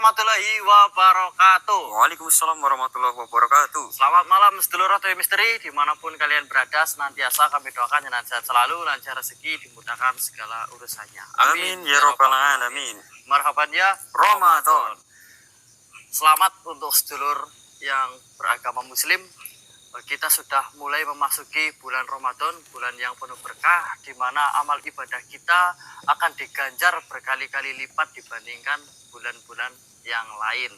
warahmatullahi wabarakatuh. Waalaikumsalam warahmatullahi wabarakatuh. Selamat malam sedulur atau misteri dimanapun kalian berada, senantiasa kami doakan jenengan sehat selalu, lancar rezeki, dimudahkan segala urusannya. Amin ya robbal alamin. Marhaban ya Ramadan. Selamat untuk sedulur yang beragama muslim. Kita sudah mulai memasuki bulan Ramadan, bulan yang penuh berkah, di mana amal ibadah kita akan diganjar berkali-kali lipat dibandingkan bulan-bulan yang lain.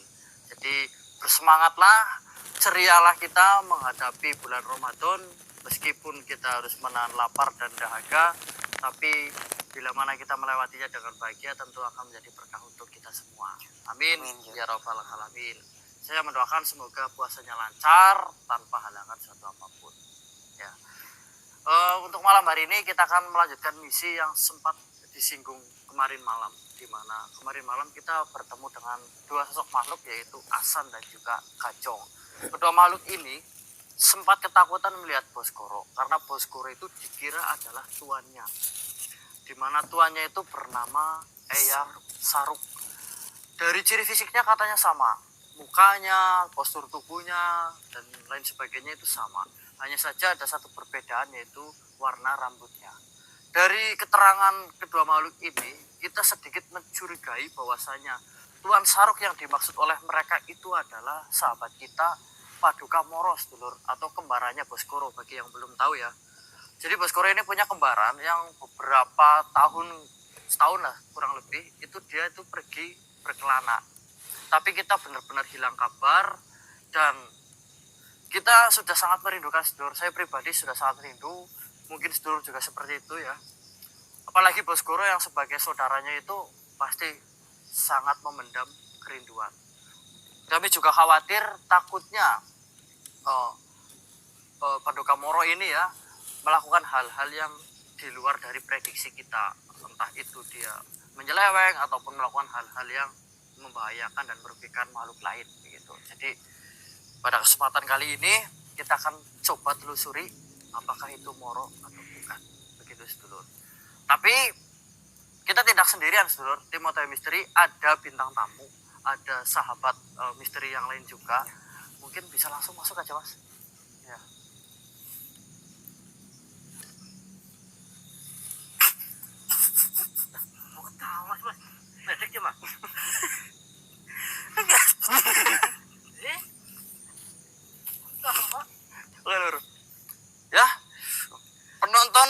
Jadi bersemangatlah, cerialah kita menghadapi bulan Ramadan, meskipun kita harus menahan lapar dan dahaga, tapi bila mana kita melewatinya dengan bahagia, tentu akan menjadi berkah untuk kita semua. Amin ya rabbal alamin. Saya mendoakan semoga puasanya lancar tanpa halangan suatu apapun. Ya. Untuk malam hari ini kita akan melanjutkan misi yang sempat disinggung kemarin malam, di mana kemarin malam kita bertemu dengan dua sosok makhluk, yaitu Asan dan juga Kajong. Kedua makhluk ini sempat ketakutan melihat Boskoro karena Boskoro itu dikira adalah tuannya, di mana tuannya itu bernama Eyang Saruk. Dari ciri fisiknya katanya sama. Mukanya, postur tubuhnya, dan lain sebagainya itu sama. Hanya saja ada satu perbedaan, yaitu warna rambutnya. Dari keterangan kedua makhluk ini, kita sedikit mencurigai bahwasanya Tuan Saruk yang dimaksud oleh mereka itu adalah sahabat kita, Paduka Moro, dulur, atau kembarannya Boskoro, bagi yang belum tahu ya. Jadi Boskoro ini punya kembaran yang beberapa tahun, setahun lah kurang lebih, itu dia itu pergi berkelana. Tapi kita benar-benar hilang kabar, dan kita sudah sangat merindukan sedulur. Saya pribadi sudah sangat rindu, mungkin sedulur juga seperti itu ya. Apalagi Boskoro yang sebagai saudaranya itu pasti sangat memendam kerinduan. Kami juga khawatir, takutnya Paduka Moro ini ya melakukan hal-hal yang di luar dari prediksi kita. Entah itu dia menyeleweng ataupun melakukan hal-hal yang membahayakan dan merugikan makhluk lain begitu. Jadi pada kesempatan kali ini kita akan coba telusuri apakah itu Moro atau bukan, begitu sedulur. Tapi kita tidak sendirian sedulur, tim Otw Misteri ada bintang tamu, ada sahabat misteri yang lain juga. Mungkin bisa langsung masuk aja mas ya. Mau ketawa mas, medek ya mas. Ya, penonton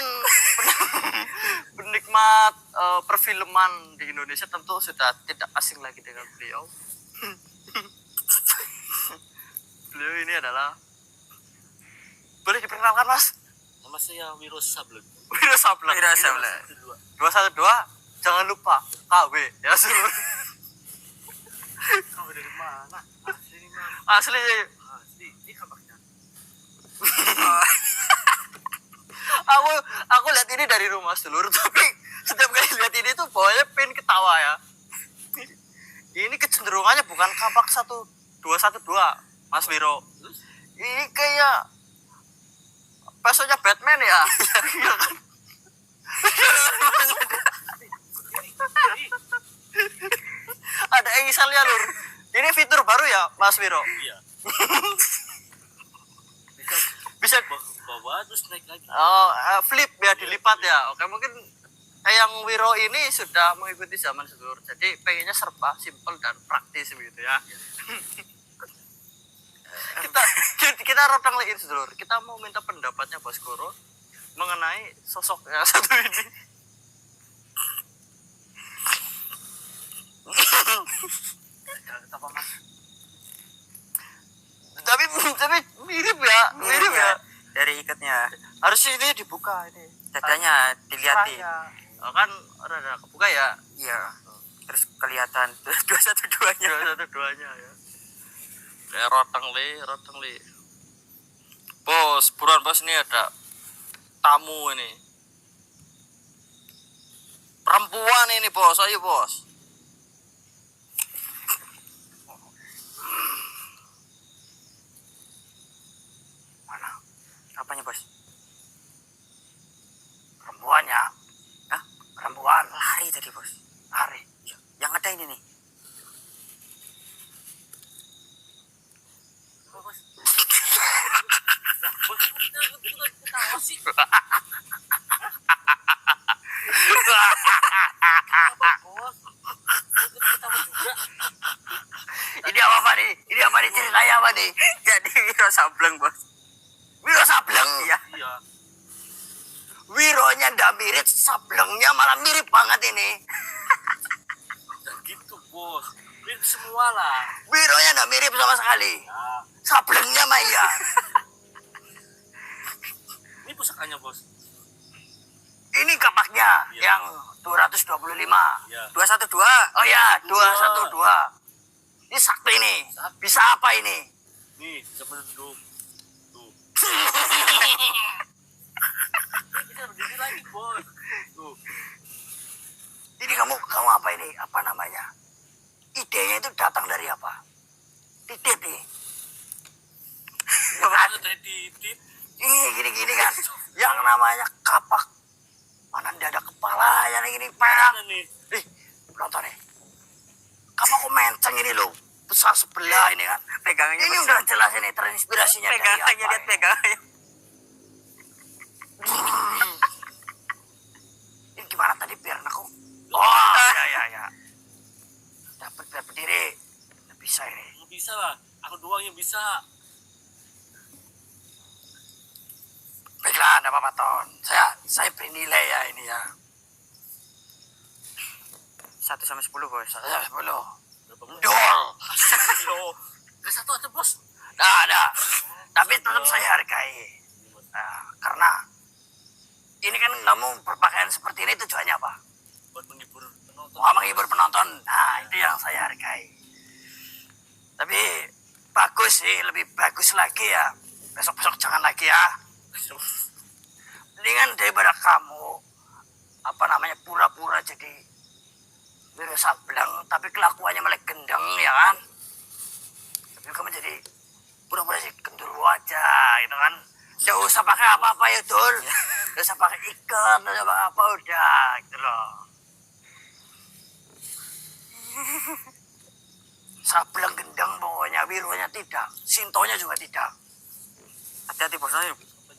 penikmat perfilman di Indonesia tentu sudah tidak asing lagi dengan beliau. Beliau ini adalah, boleh diperkenalkan mas? Nama saya Wiro Sableng. Wiro Sableng. 212, jangan lupa KW ya seluruh. Kau dari mana? Asli nih mas. Asli. Asli. Ini kabarnya. aku lihat ini dari rumah seluruh, tapi setiap kali lihat ini tuh bawahnya pengen ketawa ya. Ini kecenderungannya bukan kapak 1212 Mas Wiro. Ini kayak pesonya Batman ya. Iya kan? Ada Excelnya lur. Ini fitur baru ya Mas Wiro? Iya. Bisa bawa terus naik lagi. Oh, flip ya, dilipat ya. Oke, mungkin yang Wiro ini sudah mengikuti zaman sedulur. Jadi pengennya serba simpel dan praktis begitu ya. kita rotang lagi sedulur. Kita mau minta pendapatnya Boskoro mengenai sosok yang satu ini. Apa mas? Tapi mirip ya. Dari ikatnya, Harusnya ini dibuka ini. dadanya dilihatin. Oh, kan rada kebuka ya. Iya. Terus kelihatan 212-nya. 212-nya ya. Kayak roteng li. Bos, buruan bos, ini ada tamu ini. Perempuan ini bos, ayo bos. Mana? Apanya bos? Perempuannya. Hah? Perempuan Lari tadi bos. lari. Yang ada ini nih. Wiro Sableng, Bos. Wiro Sableng. Iya. Iya. Wironya ndak mirip, Sablengnya malah mirip banget ini. Dan gitu, Bos. Mirip semua lah. Wironya ndak mirip sama sekali. Nah, Sablengnya mah iya. ini pusakanya, Bos. Ini kapaknya Iya. yang 225. Iya. 212. Oh ya, 212. Ini sakti ini. Sakti. Bisa apa ini? Nih, bisa menunduk. Tuh. Bisa berdiri lagi, Bos. Tuh. Ini kamu apa ini? Apa namanya? Idenya itu datang dari apa? Titit nih. Ya kan? Ada dari titit. Ini gini-gini kan. Yang namanya kapak. Mana ndak ada kepala yang ini perang. Mana nih? Ih, nonton nih. Kapak kok menceng ini loh. Besar sebelah ini kan. Pegangannya Ini besar. udah jelas ini terinspirasinya dari Pegangannya, apa lihat ini. pegangannya. Ini gimana tadi biar aku? Oh, ya. Dapat biar berdiri. Nggak bisa ini. Nggak bisa lah. Aku doang yang bisa. Baiklah, ada apa-apa Ton. Saya beri nilai ya ini ya. 1 sampai 10, Bos. Saya 10. Berapa, Bos? Dol. Loh. Gak satu aja, Bos. Nah, ada. Tapi tetap saya hargai. Nah, karena ini kan kamu berpakaian seperti ini tujuannya apa? Buat menghibur penonton. Mau menghibur penonton. Nah, itu yang saya hargai. Tapi bagus sih, lebih bagus lagi ya. Besok-besok jangan lagi ya. Mendingan daripada kamu apa namanya pura-pura jadi Wiro Sableng tapi kelakuannya malah gendeng ya kan. Tapi kamu jadi pura-pura sih gendruwo aja gitu kan. Nggak usah pakai apa-apa ya Dul. Nggak usah pakai ikan, nggak usah pakai apa udah gitu loh. Sableng gendeng pokoknya, Wironya tidak, Sintonya juga tidak. Hati-hati, Bos. Nanti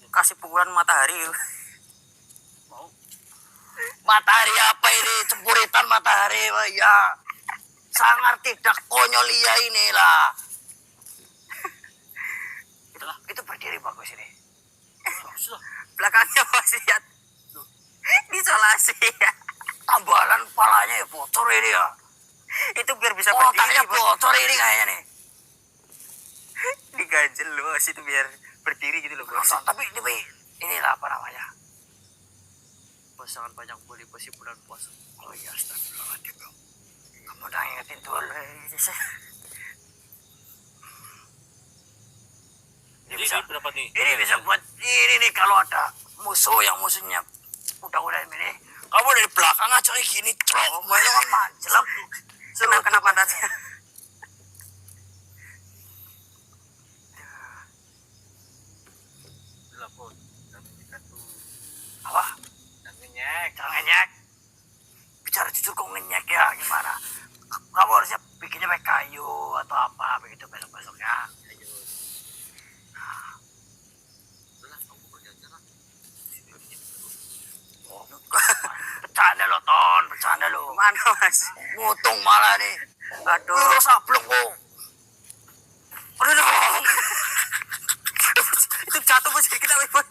kasih pukulan matahari. Mau? Matahari apa ini? Cempuritan matahari, Pak. Ya. Sangat tidak konyol iya inilah. Itu berdiri bagus ini. Bagus lah. Belakangnya, Bos, lihat. Isolasi ya. Tambalan palanya ya bocor ini ya. Itu biar bisa Otaknya berdiri, Bos. bocor ini kayaknya nih. Diganjel, Bos. Itu biar berdiri gitu loh, Bos. Nonton, tapi inilah apa namanya. Bos, jangan banyak bully Bos, di bulan puasa. Oh iya, astagfirullahaladzim. Kamu udah ingetin Dul. Ini Ini bisa, berapa nih? ini bisa buat ini nih kalau ada musuh yang musuhnya udah ini. Kamu dari belakang aja kayak gini, cok. Banyak kan manjelap. Kena pantatnya. Udah, Bos. Jangan ngekat tuh. Apa? Jangan ngenyek. Jangan ngenyek. Bicara jujur kok ngenyek ya, gimana? Kamu harusnya bikinnya pakai kayu atau apa begitu besok-besoknya. Ayo. Udah, kamu pergi aja lah. Sini aja dulu. Oh, bercanda lo Ton, bercanda lo. Mana, Mas? Ngutung malah nih. Aduh. Wiro Sableng kok. Aduh dong. Itu jatuh, Bos. Kita, Bos.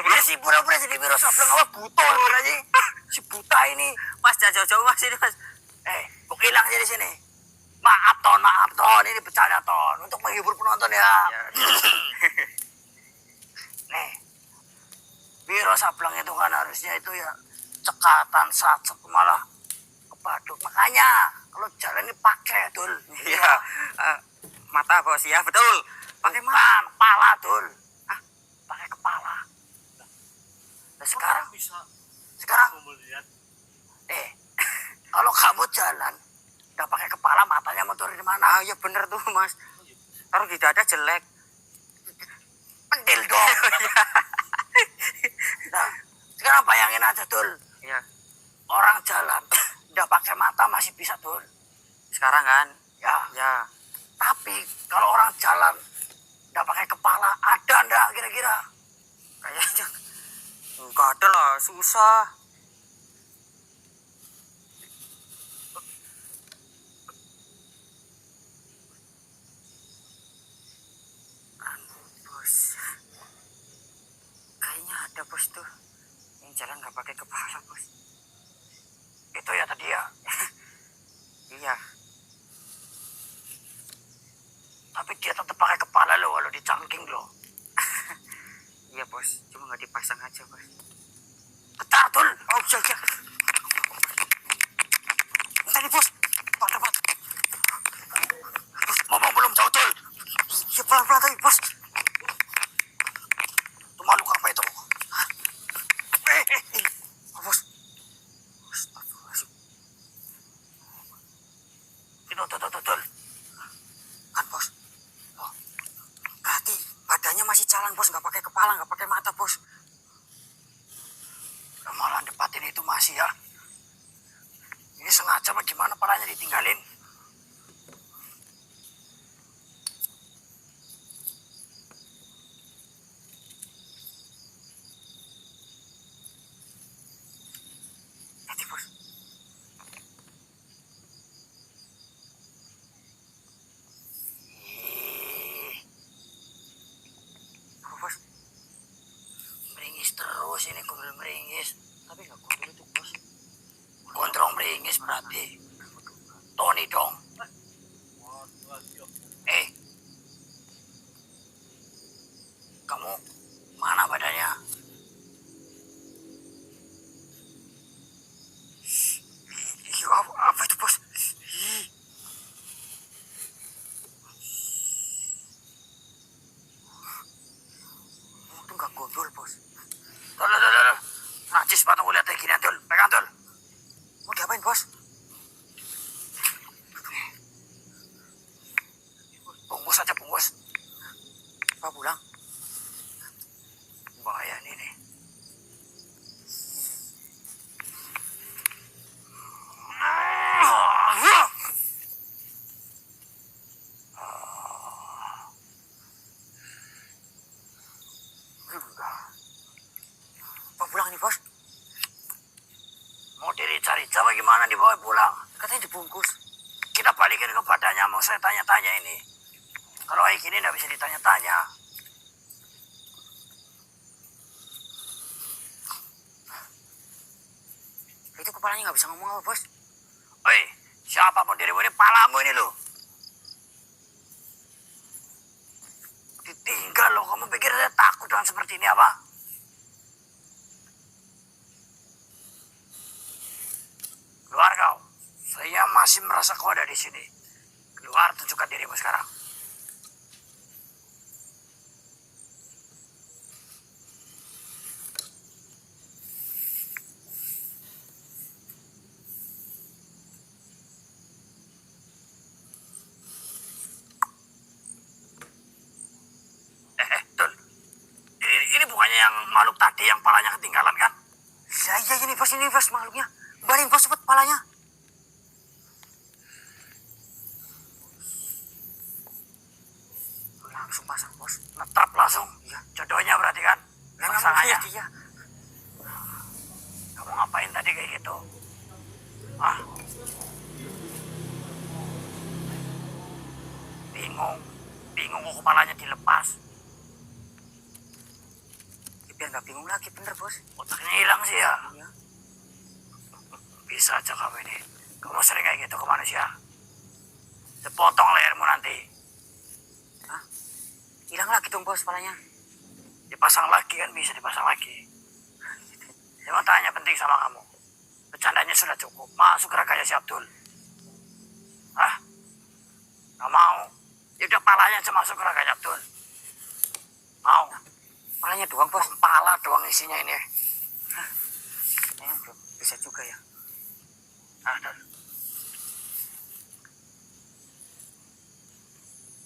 Dia si pura-pura jadi Wiro Sableng apa buta aja. Si buta ini. Mas, jangan jauh-jauh, Mas. Ini, Mas. Kok hilang aja di sini. Maaf Ton, ini bercanda Ton. Untuk menghibur penonton ya. Nih, Wiro Sableng itu kan harusnya itu ya cekatan sat malah kepaduk. Makanya kalau jalan ini pakai Dul. Iya. Mata, Bos. Ya, betul. Pakai mata. Bukan, kepala Dul. Hah? Pakai kepala. Nah, sekarang Bisa kamu melihat. kalau kamu jalan nggak pakai kepala matanya mau turun di mana? Ah, ya bener tuh, Mas. Taruh di dada jelek. Pentil dong. Nah, sekarang bayangin aja Dul. Iya. Orang jalan nggak pakai mata masih bisa Dul. Sekarang kan. Ya, Ya. tapi kalau orang jalan nggak pakai kepala ada nggak kira-kira? Kayaknya enggak ada lah, susah. pakai kepala, bos. Itu ya tadi ya. Iya. Tapi dia tetap pakai kepala lo kalau dicangking lo. Iya, bos. Cuma nggak dipasang aja, bos. Betul. Oh, iya, iya. Tadi, bos. Pada, bos. Mau belum jauh tul. Iya, pelan-pelan tadi, bos. Itu makhluk apa itu? Hah? Oh, bos. Astagfirullahaladzim. Itu tuh. Kan, bos. Oh. Berarti badannya masih jalan, bos. Nggak pakai kepala, nggak pakai mata, bos. Ramalan depatin itu masih ya. Ini sengaja bagaimana palanya ditinggalin? Tadi, bos. Oh, bos. Meringis terus ini kumpul meringis. Tapi nggak kontrol itu, bos. Kontrol meringis berarti. Tony dong. Kamu mana badannya? Iya, apa itu, bos? Ih. Itu nggak gondol, bos. Tul. Najis sepatu kulihat kayak gini tul. Pegang tul. Mau diapain, bos? Bungkus aja bungkus. Pak pulang. Bahaya ini. Pak pulang nih, bos. Mau dirica-rica bagaimana dibawa pulang? Katanya dibungkus. Kita balikin ke badannya. Mau saya tanya-tanya ini. Kalau kayak gini nggak bisa ditanya-tanya. Itu kepalanya nggak bisa ngomong apa, bos? Oi, siapapun dirimu ini palamu ini loh. Ditinggal loh. Kamu pikir saya takut dengan seperti ini apa? Keluar kau. Saya masih merasa kau ada di sini. Keluar, tunjukkan dirimu sekarang. Tul. Ini bukannya yang makhluk tadi yang palanya ketinggalan kan? Iya, ini, bos, makhluknya. Kembaliin, bos, cepet kepalanya. Langsung pasang, bos. Netap langsung. Iya. Jodohnya berarti kan? Lah, Pasangannya. dia. Kamu ngapain tadi kayak gitu? Ah? Bingung kok kepalanya dilepas. Ya, biar nggak bingung lagi, bener, bos. Otaknya hilang sih ya. Iya. Bisa aja kamu ini. Kamu sering kayak gitu ke manusia. Sepotong lehermu nanti. Hah? Hilang lagi dong, bos, kepalanya. Dipasang lagi kan bisa dipasang lagi. Saya mau tanya penting sama kamu. Bercandanya sudah cukup. Masuk ke raganya si Abdul. Ah? Gak mau. Ya udah palanya aja masuk ke raganya Abdul. Mau? Kepalanya doang, bos. Pala doang isinya ini. Belum bisa juga ya. Ah, Dul.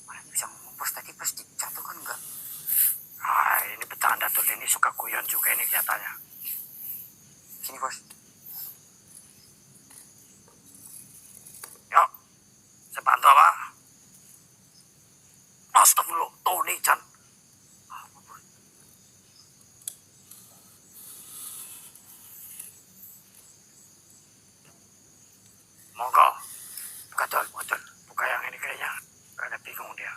Kepalanya bisa ngomong, bos. Tadi pas jatuh kan enggak. Ah, ini bercanda Dul. Ini suka guyon juga ini kelihatannya. Sini, bos. Yuk. Saya bantu apa? Astagfirullah. Tony Chan. Apa, bos? Monggo. Buka Dul. Buka yang ini kayaknya. Karena bingung dia.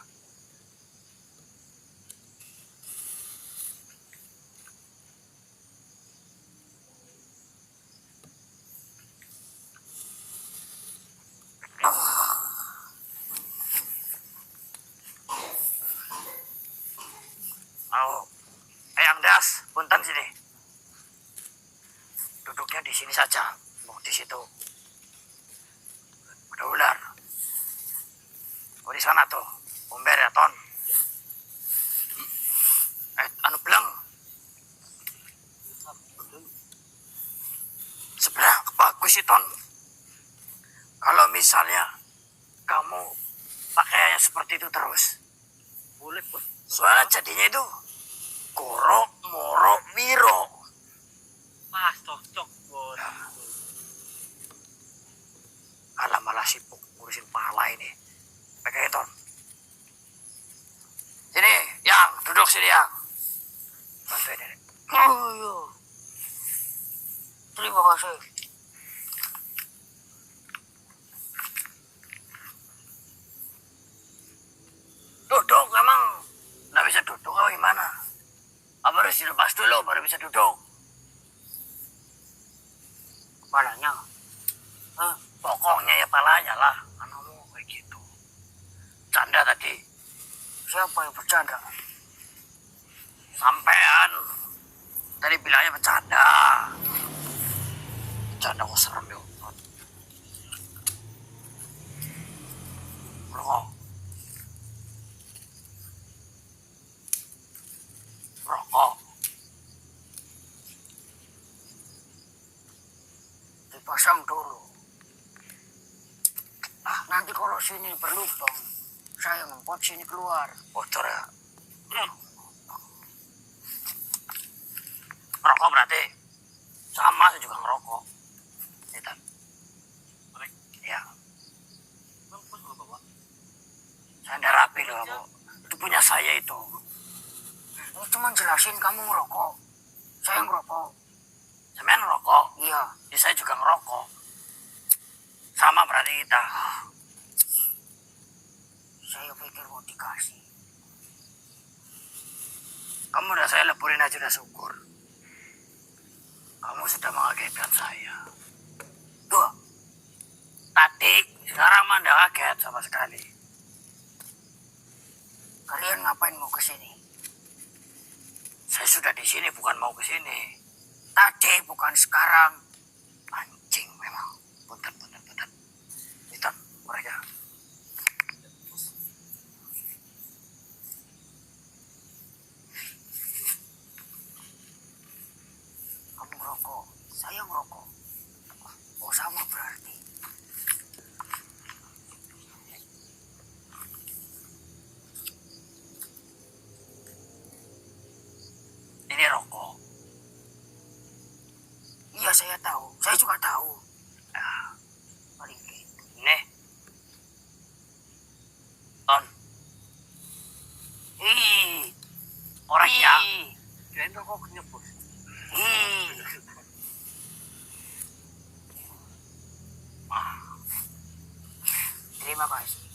aja, mau di situ. Ada ular. Oh di sana tuh, Umber ya Ton. Anu belang. Sebenarnya bagus sih Ton. Kalau misalnya kamu pakaiannya seperti itu terus. Boleh, Bos. Soalnya jadinya itu Koro, Moro, Wiro. Pas, cocok, Bos. Alah malah sibuk ngurusin pala ini. Pakai Ton. Sini, Yang. Duduk sini, Yang. Bantuin ini. Oh iya. Terima kasih. Duduk memang. Nggak bisa duduk apa gimana? Apa harus dilepas dulu baru bisa duduk? Palanya? Pokoknya ya palanya lah. Anakmu kayak gitu. Canda tadi. Siapa yang bercanda? Sampean. Tadi bilangnya bercanda. Bercanda kok serem yuk. Rokok. Rokok. Dipasang dulu. Nanti kalau sini berlubang, saya ngempot sini keluar. Bocor ya? Ngerokok berarti? Sama, saya juga ngerokok. Itu. Ya. Bang, Bos nggak bawa? Saya udah rapi loh, Bu. Itu punya saya itu. Ini cuma jelasin kamu ngerokok. Saya ngerokok. Saya ngerokok? Iya. Ya, saya juga ngerokok. Sama berarti kita. Saya pikir mau dikasih. Kamu udah saya lepurin aja udah syukur. Kamu sudah mengagetkan saya. Tuh. Tadi, sekarang mah nggak kaget sama sekali. Kalian ngapain mau ke sini? Saya sudah di sini bukan mau ke sini. Tadi bukan sekarang. Anjing memang. Punten. Hitam mereka. Kamu ngerokok, saya ngerokok. Oh sama berarti. Ini rokok. Iya saya tahu, saya juga tahu. Nah, paling gitu. Nih. Ton. Orangnya. Kirain rokoknya, Bos. Terima kasih.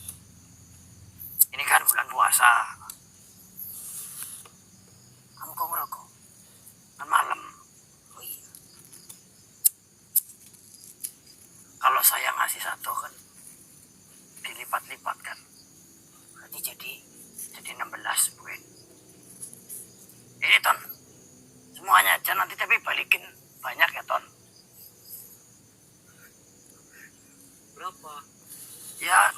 Ini kan bulan puasa. Kamu kok ngerokok? Kan malam. Oh iya. Kalau saya ngasih satu kan dilipat-lipat kan. Berarti jadi 16 bukan. Ini Ton. Semuanya aja nanti tapi balikin banyak ya Ton. Berapa? Ya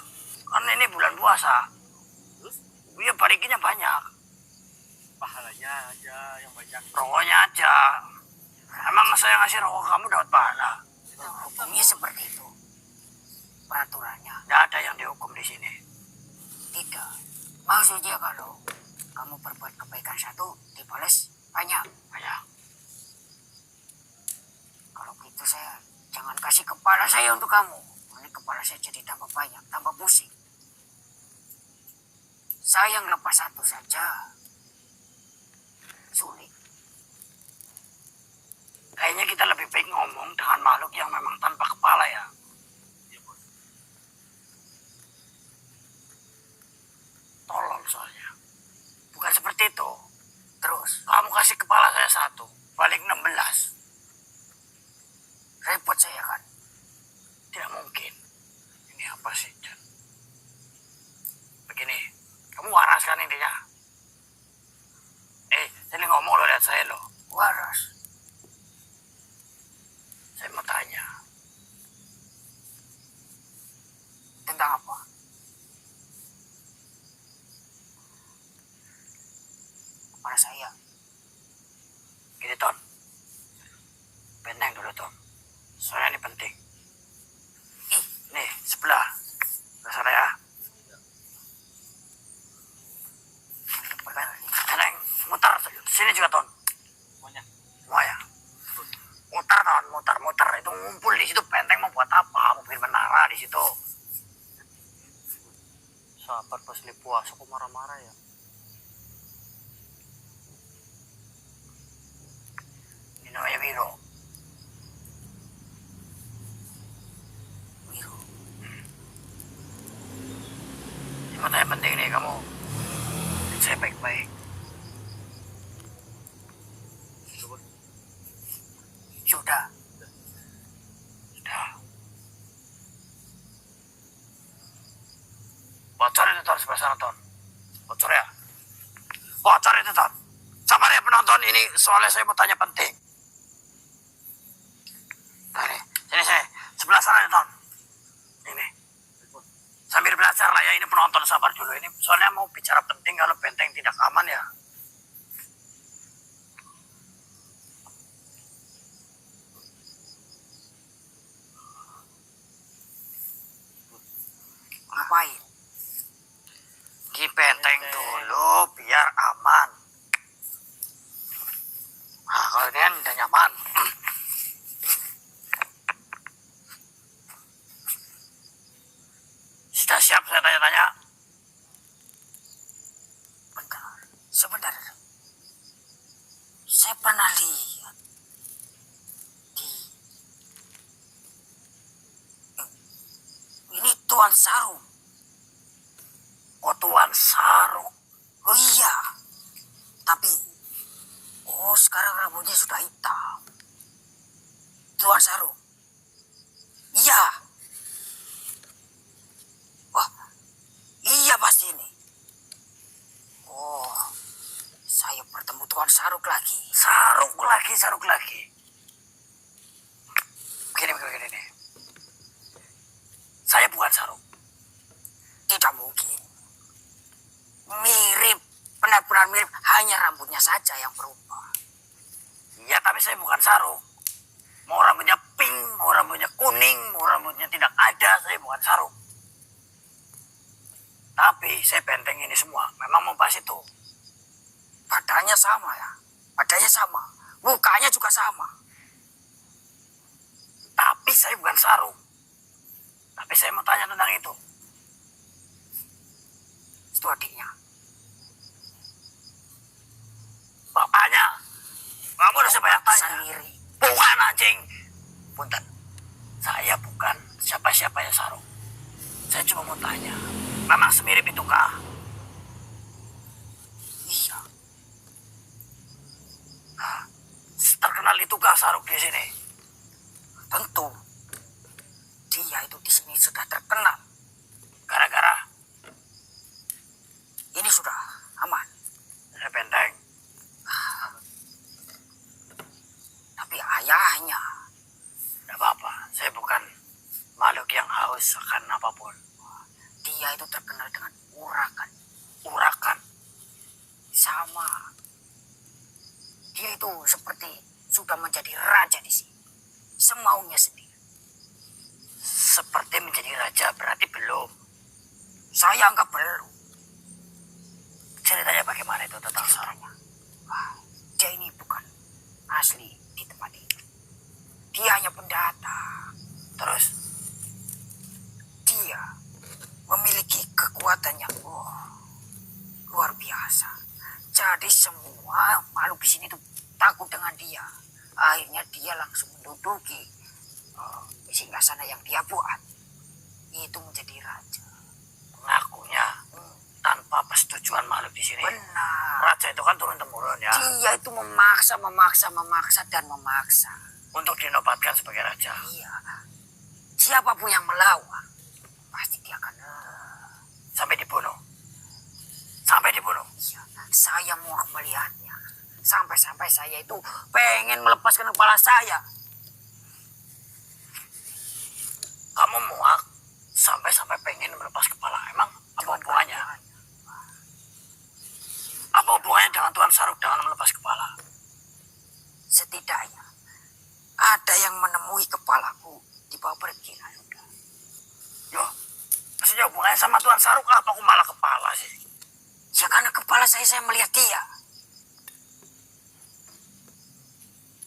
kan ini bulan puasa. Terus Ya balikinnya banyak. pahalanya aja yang banyak. Rokoknya aja. Emang saya ngasih rokok kamu dapat pahala? Hukumnya seperti itu. Peraturannya. Tidak ada yang dihukum di sini. Tidak. Maksudnya kalau kamu berbuat kebaikan satu, dibalas banyak. Banyak. Kalau gitu saya jangan kasih kepala saya untuk kamu. Nanti kepala saya jadi tambah banyak, tambah pusing. Saya ngelepas satu saja. Sulit. Kayaknya kita lebih baik ngomong dengan makhluk yang memang tanpa kepala ya. Iya, Bos. Tolol soalnya. Bukan seperti itu. Terus, kamu kasih kepala saya satu, balik 16. Repot saya kan. Tidak mungkin. Ini apa sih, Jan? Begini, kamu waras kan intinya? Jadi ngomong lo lihat saya lo. Waras. Saya mau tanya. Tentang apa? Kepada saya. Gini Ton, benteng dulu Ton, soalnya ini penting. Nih sebelah sana ya. Benteng mutar sini juga Ton. Semuanya. Mutar Ton, mutar itu ngumpul di situ. Benteng mau buat apa? Mau bikin menara di situ. Sabar pas puasa kok marah-marah ya. Ini namanya Wiro. Wiro. Yang yang penting nih kamu saya baik-baik. Sudah. Sudah. Bocor itu Ton sebelah sana Ton. Bocor ya. Bocor itu Ton. Sabar ya penonton, ini soalnya saya mau tanya penting. Nah, sini sebelah sana Ton. Ini. Sambil belajar lah ya, ini penonton sabar dulu. Ini soalnya mau bicara penting, kalau benteng tidak aman ya. Ngapain? Di benteng dulu biar aman. Nah, kalau ini kan udah nyaman. Sudah siap saya tanya-tanya? Bentar. Sebentar. Saya pernah lihat di ini Tuan Sarung. Oh, Tuan Sarung. Oh iya. Tapi sekarang rambutnya sudah hitam. Tuan Sarung. Iya. Wah. Iya pasti ini. Oh. Saya bertemu Tuan Sarung lagi. Sarung lagi. Begini nih. Saya bukan Sarung. Tidak mungkin. Mirip. Benar-benar mirip. Hanya rambutnya saja yang berubah. Ya, tapi saya bukan Sarung. Mau rambutnya pink, mau rambutnya kuning, mau rambutnya tidak ada, saya bukan Sarung. Tapi saya benteng ini semua. Memang mau bahas itu. Badannya sama ya. Badannya sama. Mukanya juga sama. Tapi saya bukan Sarung. Tapi saya mau tanya tentang itu. Itu adiknya. Bapaknya. Kamu udah siapa yang tanya? Sendiri. Bukan anjing. Punten. Saya bukan siapa-siapanya Sarung. Saya cuma mau tanya. Memang semirip itu kah? Iya. Terkenal itu kah Sarung di sini? Tentu. Dia itu di sini sudah terkenal. Gara-gara Ini sudah aman. saya benteng. Tapi ayahnya. Tidak apa-apa. Saya bukan makhluk yang haus akan apapun. Dia itu terkenal dengan urakan. Urakan. Sama. Dia itu seperti sudah menjadi raja di sini. Semaunya sendiri. Seperti menjadi raja berarti belum. Saya anggap belum. Ceritanya bagaimana itu tentang Sarung? Wah, dia ini bukan asli di tempat ini. Dia hanya pendatang. Terus Dia memiliki kekuatan yang luar biasa. Jadi semua makhluk di sini tuh takut dengan dia. Akhirnya dia langsung menduduki singgasana yang dia buat. Itu menjadi raja. ngakunya tanpa persetujuan makhluk di sini. Benar. Raja itu kan turun temurun ya. Dia itu memaksa dan memaksa. Untuk dinobatkan sebagai raja. Iya. Siapapun yang melawan, pasti dia akan Sampai dibunuh. Sampai dibunuh. Iya, saya mau melihatnya. Sampai-sampai saya itu pengen melepaskan kepala saya. Kamu muak sampai-sampai pengen melepas kepala. Emang apa hubungannya? Apa hubungannya dengan Tuan Saruk dengan melepas kepala? Setidaknya ada yang menemui kepalaku di bawah perikiran. Yo, maksudnya hubungannya sama Tuan Saruk apa aku malah kepala sih? Ya karena kepala saya melihat dia.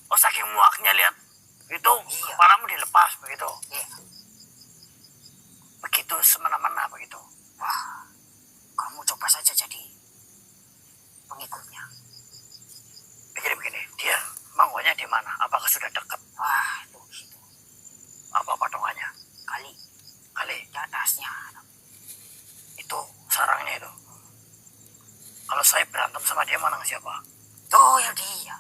Oh, saking muaknya lihat itu Iya. kepalamu dilepas begitu. Iya. Begitu semena-mena begitu. Wah, kamu coba saja jadi pengikutnya. Begini, dia manggonya di mana? Apakah sudah dekat? Wah, itu situ. Apa patungannya? Kali Kali di atasnya. itu sarangnya itu. Kalau saya berantem sama dia menang siapa? Tuh ya dia.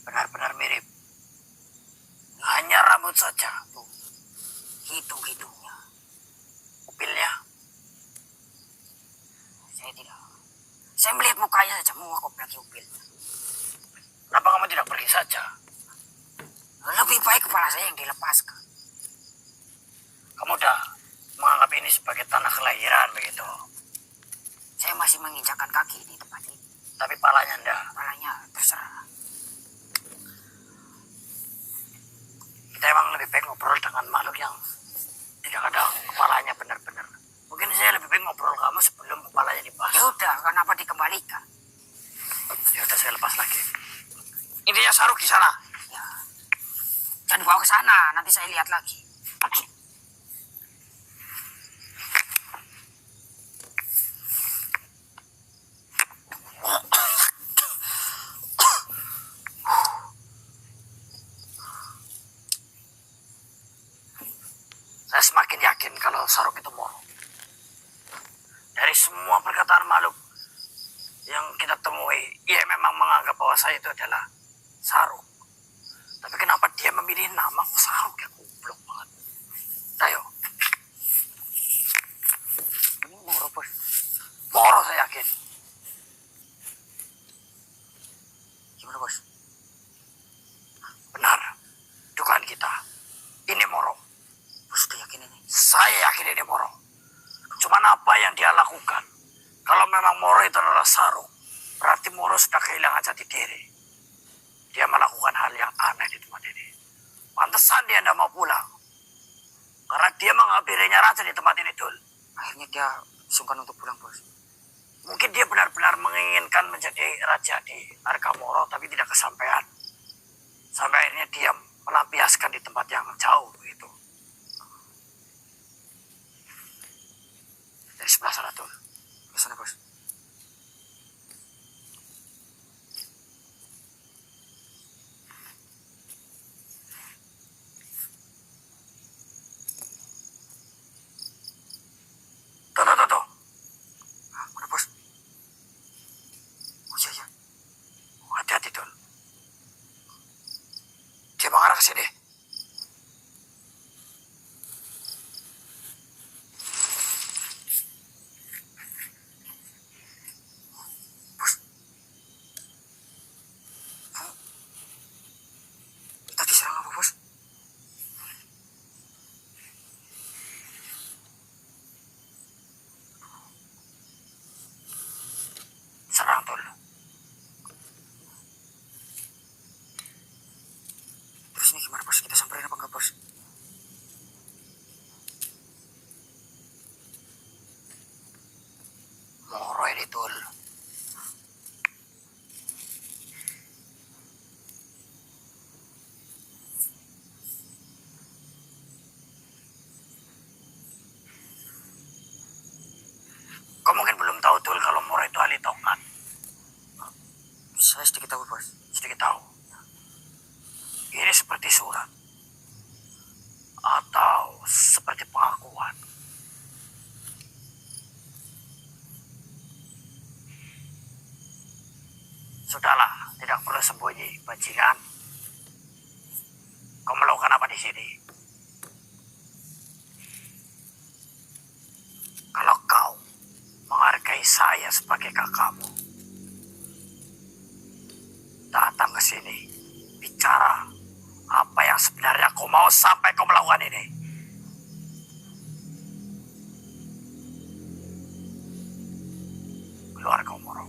Benar-benar mirip. Hanya rambut saja. Tuh. Hidung-hidungnya. Upilnya. Saya tidak. Saya melihat mukanya saja muak lagi upilnya. Kenapa kamu tidak pergi saja? Lebih baik kepala saya yang dilepaskan. Kamu udah menganggap ini sebagai tanah kelahiran begitu. Saya masih menginjakkan kaki di tempat ini. Tapi palanya enggak. Kepalanya terserah. Kita emang lebih baik ngobrol dengan makhluk yang tidak ada kepalanya benar-benar. Mungkin saya lebih baik ngobrol kamu sebelum kepalanya dibahas. Ya udah, kenapa dikembalikan? Ya udah saya lepas lagi. Intinya Saruk di sana. Ya. Jangan dibawa ke sana, nanti saya lihat lagi. Saya semakin yakin kalau Saruk itu moro. Dari semua perkataan makhluk yang kita temui, ia memang menganggap bahwa saya itu adalah Saruk. Tapi kenapa dia memilih nama kok Saruk ya? Goblok banget. Ayo. Ini moro, bos. Moro saya yakin. Gimana, bos? Benar. Dugaan kita. Ini moro. Bos sudah yakin ini? Saya yakin ini moro. Cuman apa yang dia lakukan? Kalau memang moro itu adalah Saruk, berarti moro sudah kehilangan jati diri. Dia melakukan hal yang aneh di tempat ini. Pantesan dia tidak mau pulang. Karena dia menganggap dirinya raja di tempat ini, Dul. Akhirnya dia sungkan untuk pulang, bos. Mungkin dia benar-benar menginginkan menjadi raja di Argamoro, tapi tidak kesampaian. Sampai akhirnya dia melampiaskan di tempat yang jauh begitu. Dari sebelah sana, Dul. Ke sana, bos. Tuh. Ah, mana, bos? Oh, iya. Hati-hati, Dul. Dia mengarah ke sini. Kita diserang apa, bos? Serang, Dul. Terus ini gimana, bos? Kita samperin apa enggak, bos? Moro ini, Dul. Kau mungkin belum tahu, Dul, kalau Moro itu ahli tongkat. Saya sedikit tahu, bos. Sedikit tahu. Ini seperti surat. Atau seperti pengakuan. Sudahlah, tidak perlu sembunyi, bajingan. Kau melakukan apa di sini? Kalau kau menghargai saya sebagai kakakmu, datang ke sini, bicara apa mau sampai kau melakukan ini. Keluar kau, Moro.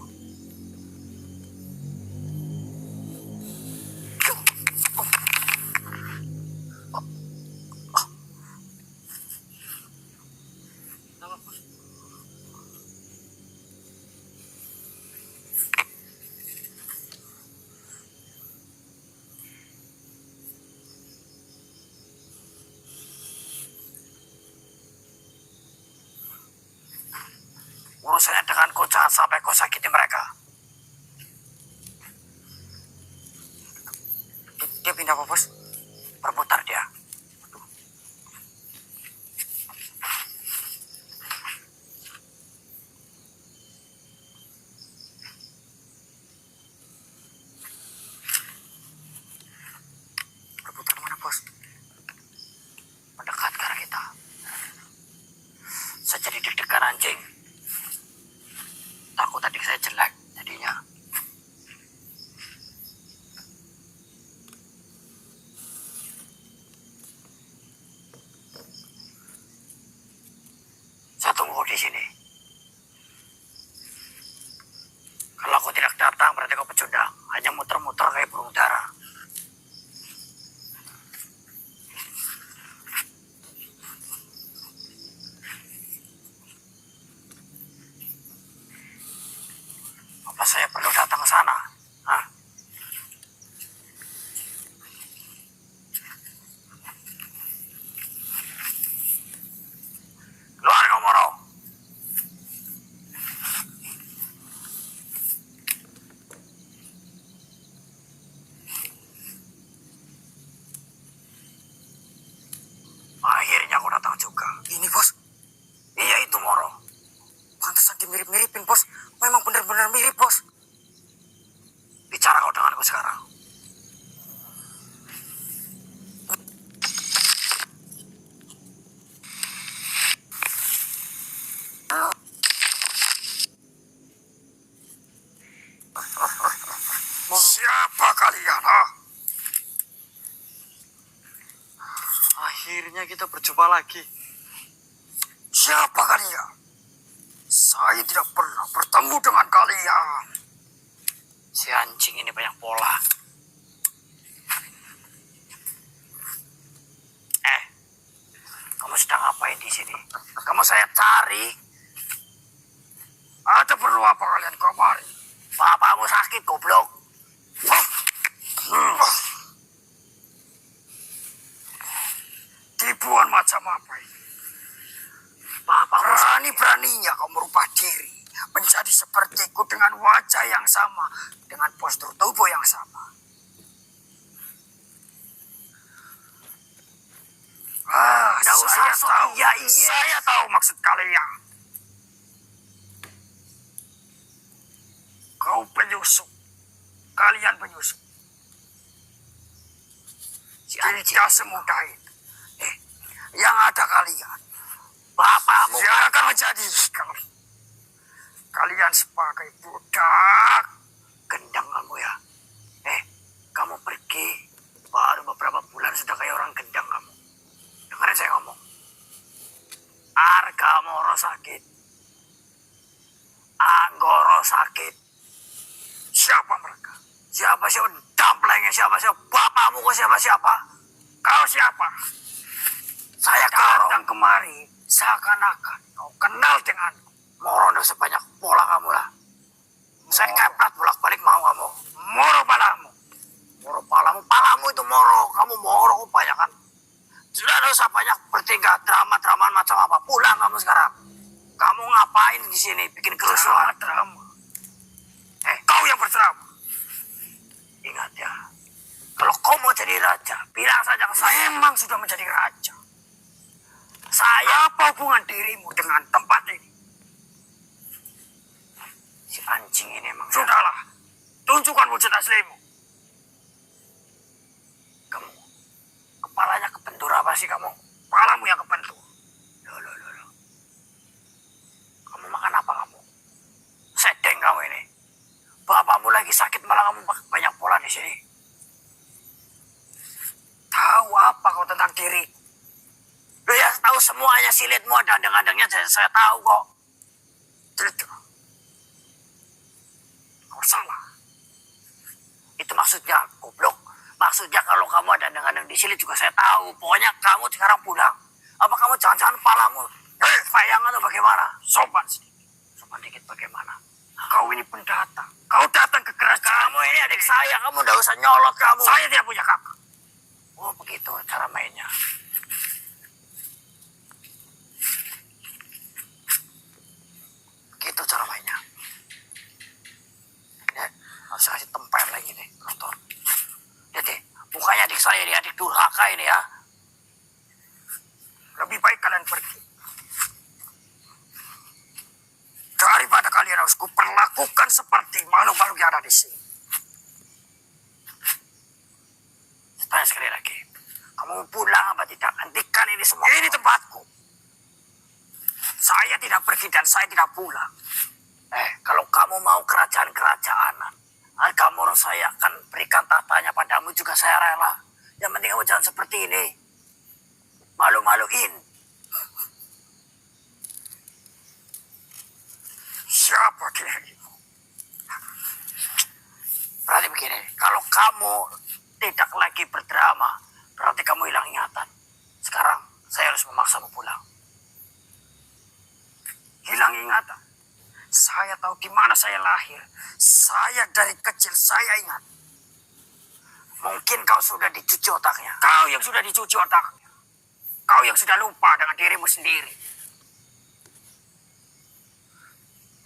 Urusannya denganku, jangan sampai kau sakiti mereka. Dia pindah apa, bos? Berputar dia. Berputar mana, bos? Mendekat ke arah kita. Saya jadi deg-degan anjing. Takut adik saya jelek jadinya. Saya tunggu di sini. Kalau aku tidak datang berarti kau pecundang. Hanya muter-muter kayak burung dara. Apa saya perlu datang ke sana? Hah? Keluar kau, Moro. Akhirnya aku datang juga. Ini, bos. Iya itu, Moro. Pantesan dimirip-miripin, bos. Memang benar-benar mirip, bos. Bicara kau denganku sekarang. Siapa kalian, ha? Akhirnya kita berjumpa lagi. Siapa kalian? Saya tidak pernah bertemu dengan kalian. Si anjing ini banyak pola. Kamu sedang ngapain di sini? Kamu saya cari. Ada perlu apa kalian kemari? Bapakmu sakit, goblok. Tipuan macam apa ini? Berani-beraninya kau merubah diri menjadi sepertiku dengan wajah yang sama, dengan postur tubuh yang sama. Saya tahu. Iya. Saya tahu maksud kalian. Kau penyusup. Kalian penyusup. Tidak semudah itu. Yang ada kalian. Bapakmu yang akan menjadi kalian sebagai budak. Gendang kamu ya. Kamu pergi. Baru beberapa bulan sudah kayak orang gendang kamu. Dengarin saya ngomong. Arga Moro sakit. Anggoro sakit. Siapa mereka? Siapa damplengnya siapa? Bapakmu kok siapa? Kau siapa? Saya datang kemari seakan-akan kau kenal denganku. Moro udah sebanyak pola kamu lah. Saya keplat bolak-balik mau kamu. Moro palamu. Moro palamu itu Moro. Kamu Moro kebanyakan. Sudah ada usah banyak bertingkah drama macam apa. Pulang kamu sekarang. Kamu ngapain di sini bikin kerusuhan? Drama. Kau yang berdrama. Ingat ya. Kalau kau mau jadi raja, bilang saja saya memang sudah menjadi raja. Saya apa hubungan dirimu dengan tempat ini? Si anjing ini emang. Sudahlah. Tunjukkan wujud aslimu. Kamu. Kepalanya kebentur apa sih kamu? Kepalamu yang kebentur. Loh. Kamu makan apa kamu? Sedeng kamu ini. Bapakmu lagi sakit malah kamu banyak pola di sini. Tahu apa kau tentang silitmu ada adang-adangnya, saya tahu kok. Tidak. Kau salah. Itu maksudnya, goblok. Maksudnya kalau kamu ada adang-adang di silit juga saya tahu. Pokoknya kamu sekarang pulang. Apa kamu jangan-jangan palamu payang atau bagaimana? Sopan sedikit. Sopan dikit bagaimana? Kau ini pendatang. Kau datang ke kerajaan. Kamu ini adik saya, kamu udah usah nyolot kamu. Saya tidak punya kakak. Oh begitu cara mainnya. Begitu cara mainnya. Ya, harus kasih tempat lagi nih, kotor. Lihat deh, mukanya adik saya, adik durhaka ini ya. Lebih baik kalian pergi. Daripada kalian harus kuperlakukan seperti makhluk-makhluk yang ada di sini. Tanya sekali lagi. Kamu pulang apa tidak? Hentikan ini semua. Ini tempatku. Saya tidak pergi dan saya tidak pulang. Kalau kamu mau kerajaan-kerajaanan, harga murah saya akan berikan tahtanya padamu juga saya rela. Yang penting kamu jangan seperti ini. Malu-maluin. Siapa dirimu? Berarti begini, kalau kamu tidak lagi berdrama, berarti kamu hilang ingatan. Sekarang saya harus memaksamu pulang. Hilang ingatan. Saya tahu di mana saya lahir. Saya dari kecil saya ingat. Mungkin kau sudah dicuci otaknya. Kau yang sudah dicuci otaknya. Kau yang sudah lupa dengan dirimu sendiri.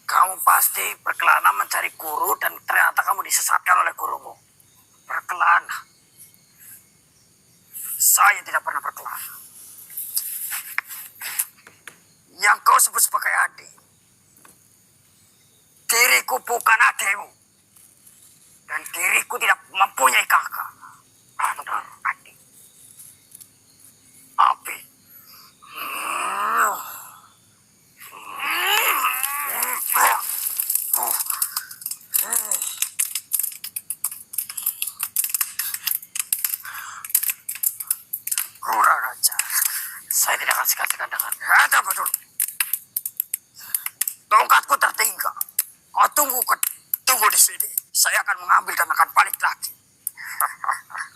Kamu pasti berkelana mencari guru dan ternyata kamu disesatkan oleh gurumu. Berkelana. Saya tidak pernah berkelana. Yang kau sebut sebagai adik. Diriku bukan adikmu. Dan diriku tidak mempunyai kakak. Atau adik. Abi. Kurang ajar. Saya tidak akan sekat-sekat dengan Ada betul. Tongkatku tertinggal. Kau tunggu di sini. Saya akan mengambil dan akan balik lagi.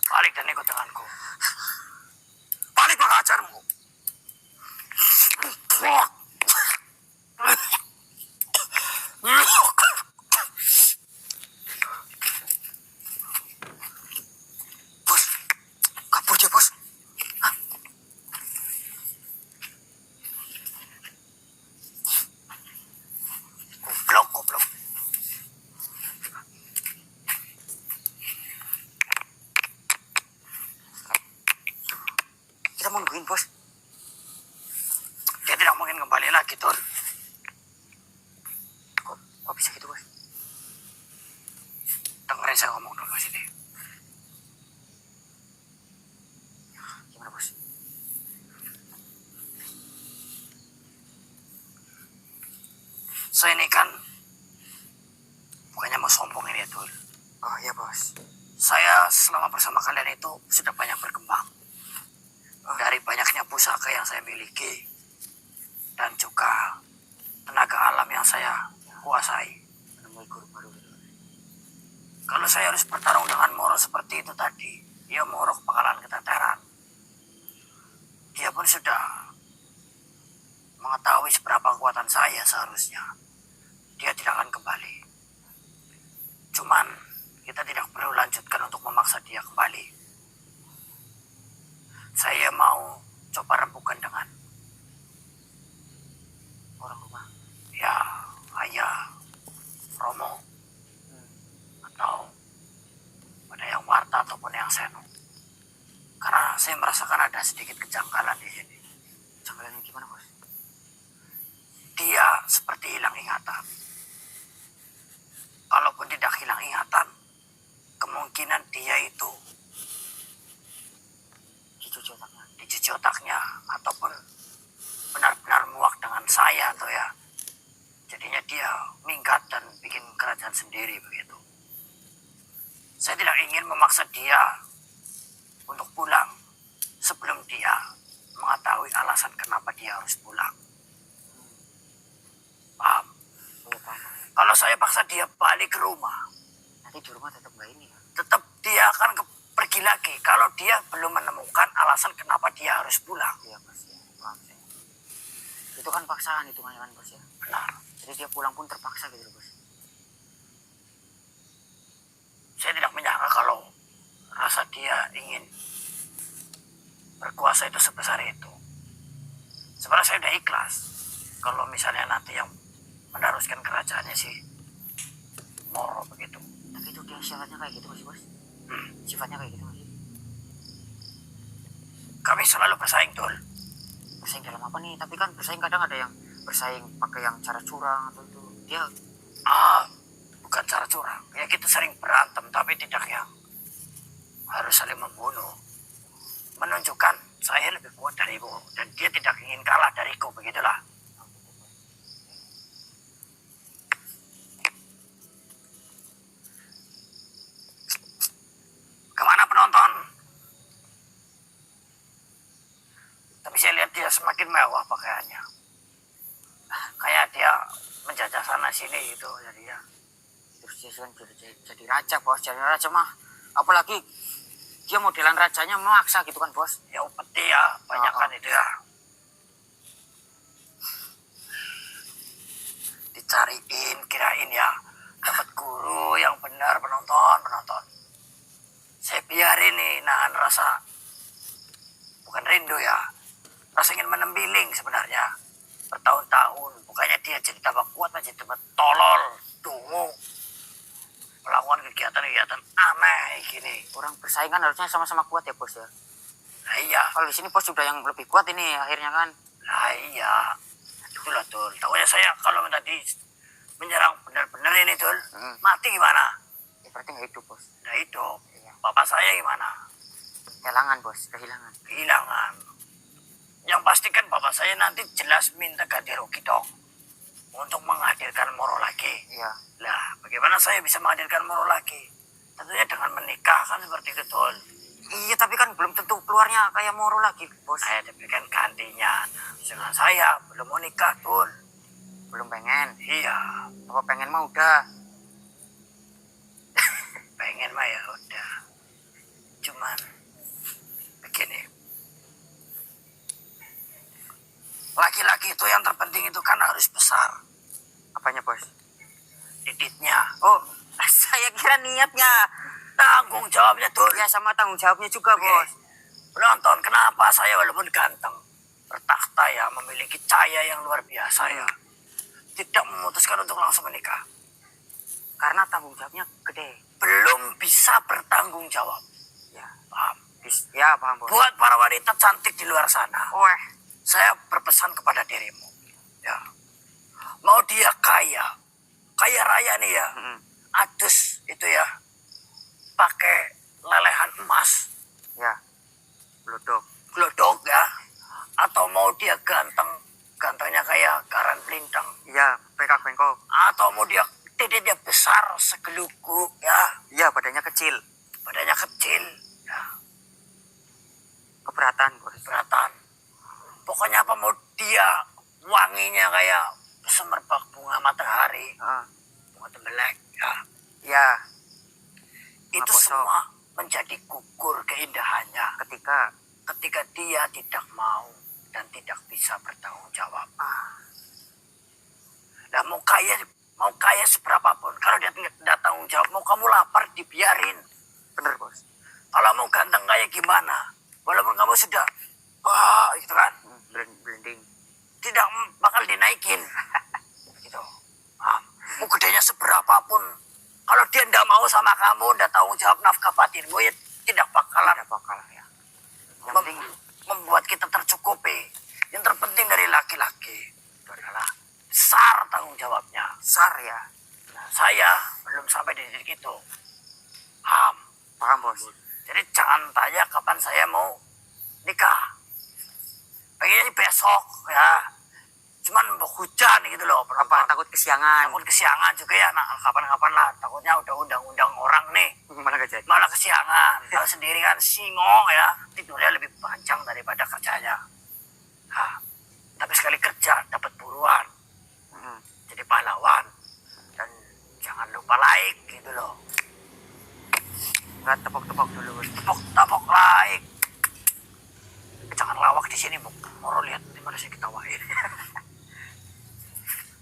balik dan ikut denganku. Balik mengajarmu. Bos, kabur aja bos. Hah? Goblok. Kita mau nungguin bos. Dia tidak mungkin kembali lagi, Tur. Kok bisa gitu bos? Dengerin saya ngomong dulu sini. Gimana bos? Saya ini kan bukannya mau sombong ini ya, Tur. Oh iya bos. Saya selama bersama kalian itu sudah banyak berkembang. Dari banyaknya pusaka yang saya miliki dan juga tenaga alam yang saya kuasai. Menemui guru baru. Kalau saya harus bertarung dengan Moro seperti itu tadi, ya Moro bakalan keteteran. Dia pun sudah mengetahui seberapa kekuatan saya seharusnya. Dia tidak akan kembali. Cuman kita tidak perlu lanjutkan untuk memaksa dia kembali. Saya mau coba rembukan dengan Orang rumah. ya ayah Romo atau pada yang Warta ataupun yang Seno. Karena saya merasakan ada sedikit kejanggalan di sini. Janggalannya gimana bos? Dia seperti hilang ingatan. Kalaupun tidak hilang ingatan, kemungkinan dia itu dicuci otaknya ataupun benar-benar muak dengan saya atau ya. Jadinya dia minggat dan bikin kerajaan sendiri begitu. Saya tidak ingin memaksa dia untuk pulang sebelum dia mengetahui alasan alasan kenapa dia harus pulang. Paham? Oh, paham. Kalau saya paksa dia balik ke rumah, Nanti di rumah tetap nggak ini ya. tetap dia akan pergi lagi kalau dia belum menemukan alasan kenapa dia harus pulang. Iya bos ya, paham saya. Itu kan paksaan hitungannya kan bos ya. Benar. Jadi dia pulang pun terpaksa gitu loh bos. Saya tidak menyangka kalau rasa dia ingin berkuasa itu sebesar itu. Sebenarnya saya udah ikhlas kalau misalnya nanti yang meneruskan kerajaannya si Moro begitu. Tapi itu dia syaratnya kayak gitu masih bos. Sifatnya kayak gitu masih. Kami selalu bersaing, Dul. Bersaing dalam apa nih? Tapi kan bersaing kadang ada yang bersaing pakai yang cara curang atau itu. Dia Bukan cara curang. Ya kita sering berantem tapi tidak yang harus saling membunuh. Menunjukkan saya lebih kuat darimu dan dia tidak ingin kalah dariku, begitulah. Kemana penonton? Tapi saya lihat dia semakin mewah pakaiannya. Kayak dia menjajah sana sini gitu, jadi ya. terus dia kan jadi raja bos. Jadi raja mah apalagi dia modelan rajanya memaksa gitu kan bos. Ya upeti ya, banyak kan itu ya. Dicariin, kirain ya dapat guru yang benar, penonton. Saya biarin nih nahan rasa, bukan rindu ya, rasa ingin menembiling sebenarnya. Bertahun-tahun, bukannya dia jadi tambah kuat, malah jadi tambah tolol, dungu. Melakukan kegiatan-kegiatan aneh gini. Orang bersaing kan harusnya sama-sama kuat ya bos ya. Nah iya, Kalau di sini bos sudah yang lebih kuat ini akhirnya kan. nah iya. Itulah Tul, tahunya saya kalau tadi menyerang benar-benar ini Tul, mati gimana? Ya berarti nggak hidup bos. Nah hidup, Iya. bapak saya gimana? Kehilangan bos, kehilangan. Kehilangan. Yang pasti kan bapak saya nanti jelas minta ganti rugi dong. Untuk menghadirkan Moro lagi. Iya. Lah, bagaimana saya bisa menghadirkan Moro lagi? Tentunya dengan menikah kan seperti itu Tul. Iya tapi kan belum tentu keluarnya kayak Moro lagi bos. Saya diberikan gantinya. Dengan saya belum mau nikah Tul. Belum pengen. Iya, Apa pengen mah udah. pengen mah ya udah. Cuman begini. Laki-laki itu yang terpenting itu kan harus besar. Apanya bos? Diditnya. Oh, saya kira niatnya. Tanggung jawabnya Tul. Ya sama tanggung jawabnya juga bos. Penonton, kenapa saya walaupun ganteng, bertakhta ya, memiliki cahaya yang luar biasa ya, tidak memutuskan untuk langsung menikah. Karena tanggung jawabnya gede. Belum bisa bertanggung jawab. Ya, Paham? ya paham bos. Buat para wanita cantik di luar sana, Weh, saya berpesan kepada dirimu. Ya, mau dia kaya, kaya raya nih ya, adus itu ya, pakai lelehan emas, ya, blodok. glodok ya, atau mau dia ganteng, gantengnya kayak garan pelintang, Iya, bengkok-bengkok. atau mau dia titiknya besar segeluguk ya, Iya, badannya kecil. badannya kecil, ya, Keberatan bos. beratan. Pokoknya apa mau dia wanginya kayak semerbak bunga matahari, bunga tembelek ya. Ya, Itu posok. semua menjadi gugur keindahannya ketika dia tidak mau dan tidak bisa bertanggung jawab. Nah mau kaya seberapapun, kalau dia tidak tanggung jawab, mau kamu lapar dibiarin. bener bos. Kalau mau ganteng kayak gimana, walaupun kamu sudah wah gitu kan, Blending. tidak bakal dinaikin. Gitu. Mau gedenya seberapapun, kalau dia tidak mau sama kamu, tidak tanggung jawab nafkah batinmu, ya tidak bakalan. Tidak bakal ya. Yang Mem- penting membuat kita tercukupi. Yang terpenting dari laki-laki itu adalah besar tanggung jawabnya. besar ya. Nah, saya belum sampai di titik itu. Paham bos. Jadi jangan tanya kapan saya mau nikah. Pengennya sih besok ya. Cuman hujan gitu loh. Apa takut kesiangan? Takut kesiangan juga ya. Nah, kapan-kapan lah. Takutnya udah undang-undang orang nih. Malah gak jadi. Malah kesiangan. Kalau sendiri kan singo ya. Tidurnya lebih panjang daripada kerjanya. Nah, sih ketawain.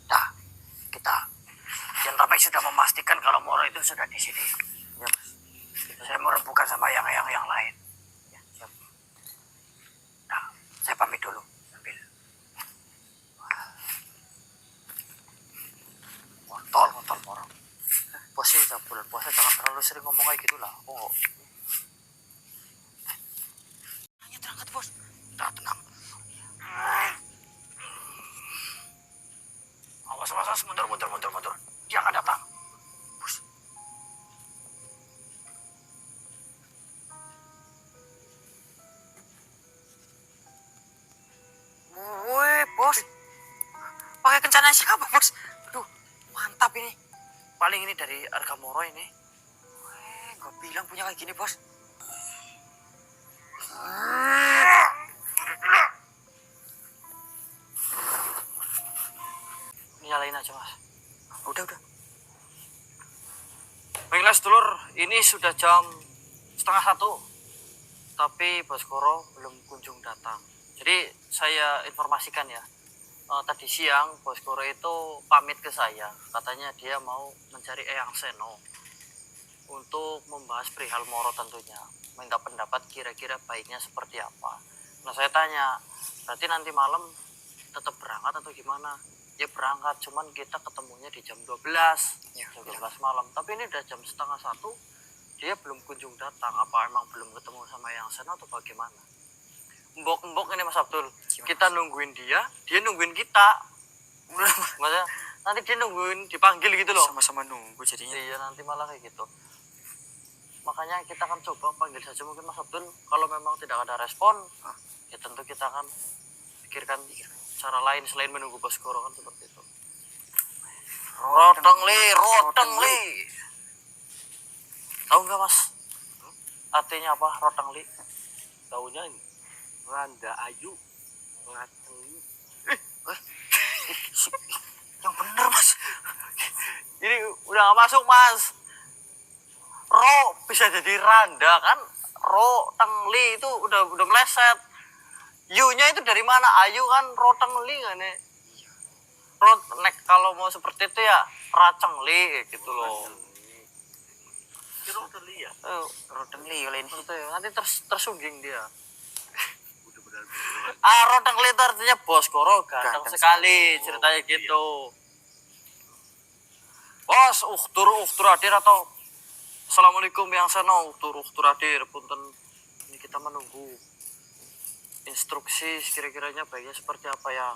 Nah, kita Yang Ramai sudah memastikan kalau Moro itu sudah di sini. Ya bos. Saya mau rembukan sama yang lain. Ya siap. Nah, saya pamit dulu. Ambil. Kontol Moro. Bos ini bulan puasa jangan terlalu sering ngomong kayak gitu lah. Oh, Hanya terangkat bos. Nah, tenang. Awas, mundur. Dia akan datang. Bos. Woi bos. Pakai kencana siapa bos? Aduh mantap ini. paling ini dari Arga Moro ini. Gue bilang punya kayak gini bos. Nyalain aja mas. Udah. Baiklah sedulur, ini sudah jam 12:30. Tapi Bos Koro belum kunjung datang. Jadi saya informasikan ya. Tadi siang Bos Koro itu pamit ke saya. Katanya dia mau mencari Eyang Seno. Untuk membahas perihal Moro tentunya. Minta pendapat kira-kira baiknya seperti apa. Nah saya tanya, berarti nanti malam tetap berangkat atau gimana? Ya berangkat, cuman kita ketemunya di jam 12. Ya, Jam 12 malam. Tapi ini udah jam 12:30. Dia belum kunjung datang. Apa emang belum ketemu sama Eyang Seno atau bagaimana? Mbok ini Mas Abdul. Gimana, Kita nungguin dia nungguin kita. Maksudnya nanti dia nungguin dipanggil gitu loh. Sama-sama nunggu jadinya. Iya nanti malah kayak gitu. Makanya kita akan coba panggil saja mungkin Mas Abdul. Kalau memang tidak ada respon, ya tentu kita akan pikirkan cara lain selain menunggu Bos Koro kan seperti itu. Roteng li. Tahu nggak Mas? Artinya apa roteng li? Taunya ini Randa Ayu ngateli. Yang bener mas. Ini udah nggak masuk Mas. Ro bisa jadi randa kan? Ro tengli itu udah meleset. Yu-nya itu dari mana? Ayu kan ro tengli kan ya? Ro nek kalau mau seperti itu ya racengli gitu loh. Kira terlihat. Rodeng li oleh ini. Itu ya, nanti tersungging dia. Udah benar. Ro tengli itu artinya Bos Koro ganteng sekali ceritanya gitu. Bos, uktur hadir atau Assalamualaikum Yang Seno, uktur hadir. Punten ini kita menunggu instruksi kira-kiranya baiknya seperti apa ya.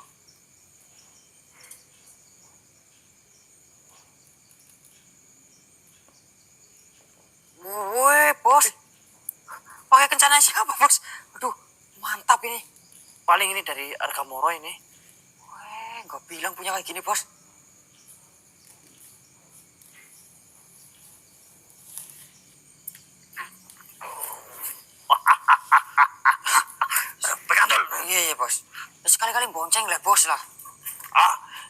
Woi bos. Pakai kencana siapa bos? Aduh mantap ini. Paling ini dari Arga Moro ini. Gue bilang punya kayak gini bos. Bekantul. Iya bos. Ya, sekali-kali bonceng lah bos lah.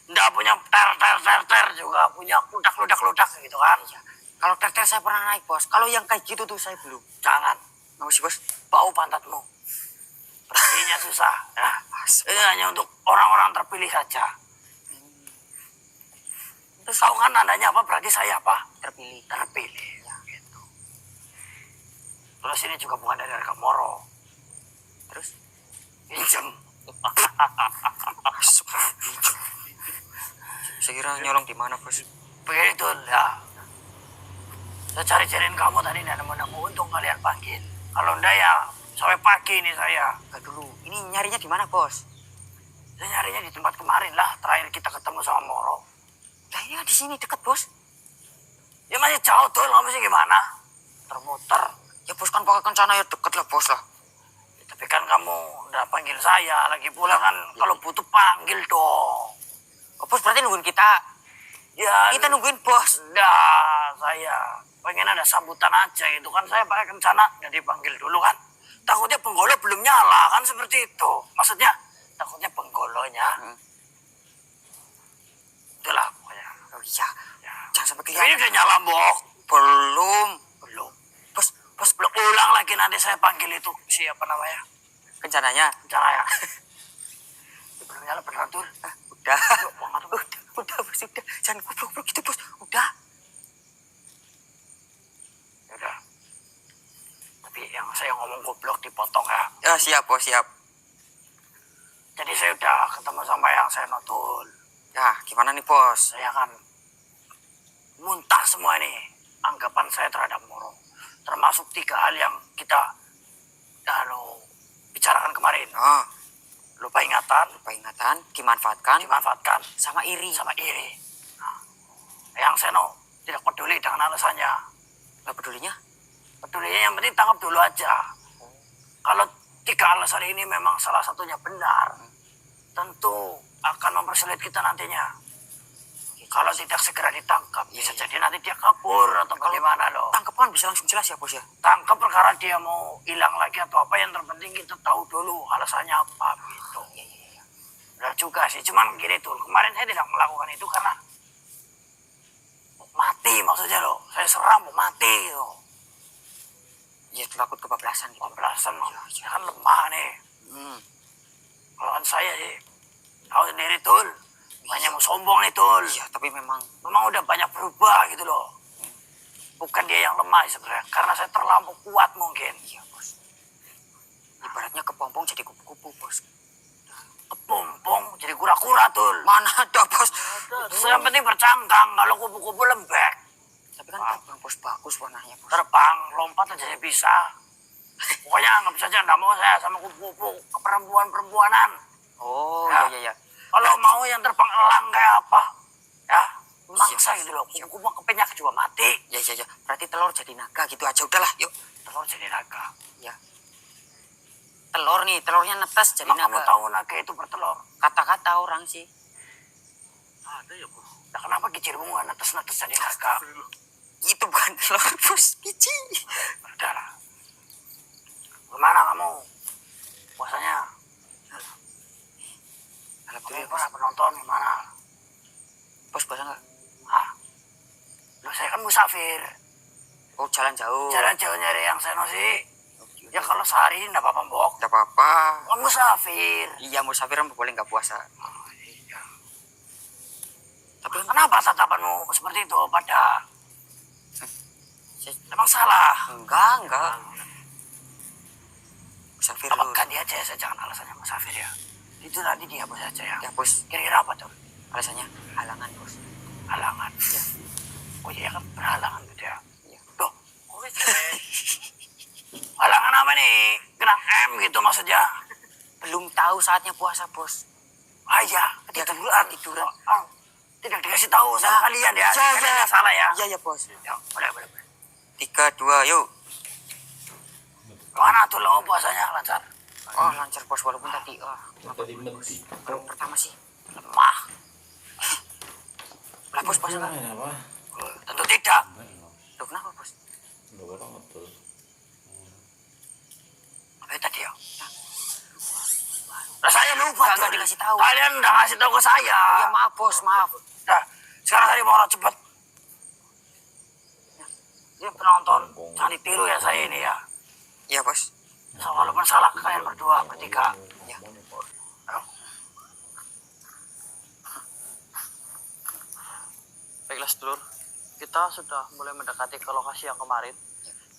Nggak punya ter juga punya ludak gitu kan. Kalau ter saya pernah naik bos. Kalau yang kayak gitu tuh saya belum. Jangan, Mau sih bos? bau pantatmu. Bersihinnya susah. Ya. Ini hanya untuk orang-orang terpilih saja. Terus tahu kan tandanya apa? Berarti saya apa? Terpilih. Terpilih. Ya, gitu. Terus ini juga bukan dari Arga Moro. Terus? Pinjem. Saya kira nyolong di mana bos? Begitu ya. Saya cari-cariin kamu tadi nggak nemu-nemu. Untung kalian panggil. Kalau enggak ya sampai pagi ini saya. Gak dulu. Ini nyarinya di mana bos? Saya nyarinya di tempat kemarin lah. Terakhir kita ketemu sama Moro. Lah ini di sini dekat bos. Ya masih jauh tuh. Kamu sih gimana? Termuter. Ya bos kan pakai kencana ya deket lah bos lah. Tapi kan kamu udah panggil saya. Lagi pula kan kalau butuh panggil dong. Oh, bos berarti nungguin kita. Ya Kita nungguin bos. Dah, saya pengen ada sambutan aja gitu kan. Saya pakai kencana nggak dipanggil dulu kan. Takutnya penggolo belum nyala kan seperti itu. Maksudnya takutnya penggolonya. Itulah pokoknya. Oh iya. Ya. Jangan sampai Ini kelihatan. udah nyala Mbok. Belum. Belum. Bos Belum ulang lagi nanti saya panggil itu siapa namanya? kencananya. Kencana ya. nyala beneran Tul. Udah. Yuk, banget. Udah bos, udah. Jangan goblok-goblok gitu bos. Udah. Ya udah. Tapi yang saya ngomong goblok dipotong ya. Ya siap bos, siap. Jadi saya udah ketemu sama yang saya notul. Ya gimana nih bos? Saya kan muntah semua ini anggapan saya terhadap Moro. Termasuk 3 hal yang kita bicarakan kemarin. Oh, Lupa ingatan, dimanfaatkan dimanfaatkan, sama iri. sama iri. Nah, yang Seno tidak peduli dengan alasannya. Gak pedulinya? Pedulinya yang penting tangkap dulu aja. Kalau 3 alasan ini memang salah satunya benar, tentu akan mempersulit kita nantinya. Kalau tidak segera ditangkap, bisa jadi nanti dia kabur atau bagaimana loh. Tangkap kan bisa langsung jelas ya bos ya? Tangkap perkara dia mau hilang lagi atau apa, yang terpenting kita tahu dulu alasannya apa gitu. Benar juga sih, cuman gini tuh, kemarin saya tidak melakukan itu karena mati maksudnya loh. Saya serang mau mati gitu. Ya takut kebablasan gitu. Kebablasan, saya kan lemah nih. Kalau kan saya sih, tahu sendiri Tul, banyak mau sombong nih Tul. Iya, tapi memang Udah banyak berubah gitu loh. Bukan dia yang lemah sebenarnya, karena saya terlampau kuat mungkin. iya bos. Ibaratnya kepompong jadi kupu-kupu bos. Kepompong jadi kura-kura Tul. Mana ada bos? Yang penting bercangkang, kalau kupu-kupu lembek. Tapi kan terbang bos, bagus warnanya bos. Terbang, lompat aja saya bisa. Pokoknya anggap saja nggak mau saya sama kupu-kupu perempuan-perempuanan. Oh Ya. iya. Kalau mau yang terbang elang kayak apa? Ya, mangsa gitu loh. Kupu-kupu kepenyak juga mati. Ya. Berarti telur jadi naga gitu aja udahlah. Yuk. Telur jadi naga. Ya. Telur nih, telurnya netes jadi Emang kamu naga. tahu naga itu bertelur? Kata-kata orang sih. Ada ya bos. Nah, kenapa kicirmu nggak netes-netes jadi naga? Itu bukan telur bos, biji. Berdarah. Gimana kamu? Puasanya? Kamu Alhamdulillah bos. pernah penonton gimana? Bos puasa nggak? Ah, loh saya kan musafir. Oh jalan jauh. Jalan jauh nyari yang saya sih. Ya kalau sehari nggak apa-apa mbok. Tidak apa-apa. Kan musafir. Iya musafir kan boleh nggak puasa. Oh, iya. Tapi Kenapa tatapanmu seperti itu pada? saya- Emang salah? enggak. Musafir dulu. Apakah dia aja, saya jangan alasannya musafir ya. Itu nanti dia bos aja ya. Ya bos, Kira-kira apa tuh? alasannya halangan bos. Halangan. Ya. Oh iya kan berhalangan gitu ya. Iya. Loh, kok bisa? Halangan apa nih? Gerak M gitu maksudnya? Belum tahu saatnya puasa bos. Ah iya, Ya, ketiduran. ketiduran. Oh, tidak dikasih tahu sama kalian ya. Kalian yang salah ya. Iya bos. Ya, boleh. 3, 2, yuk. Mana tuh lo puasanya lancar? Oh lancar bos walaupun tadi Tadi mati. kalau pertama sih Lemah. lah bos puasa nggak? Apa? Tentu tidak. Loh kenapa bos? Enggak banget tuh. Apa itu tadi ya? Lah saya lupa. Nggak tuh. dikasih tahu. Kalian udah ngasih tahu ke saya. Iya maaf bos, maaf. Nah, sekarang saya mau cepet. Ini penonton, jangan ditiru ya saya ini ya. Iya bos. So, walaupun salah kalian berdua, bertiga. Ya. Ayo. Baiklah sedulur, kita sudah mulai mendekati ke lokasi yang kemarin.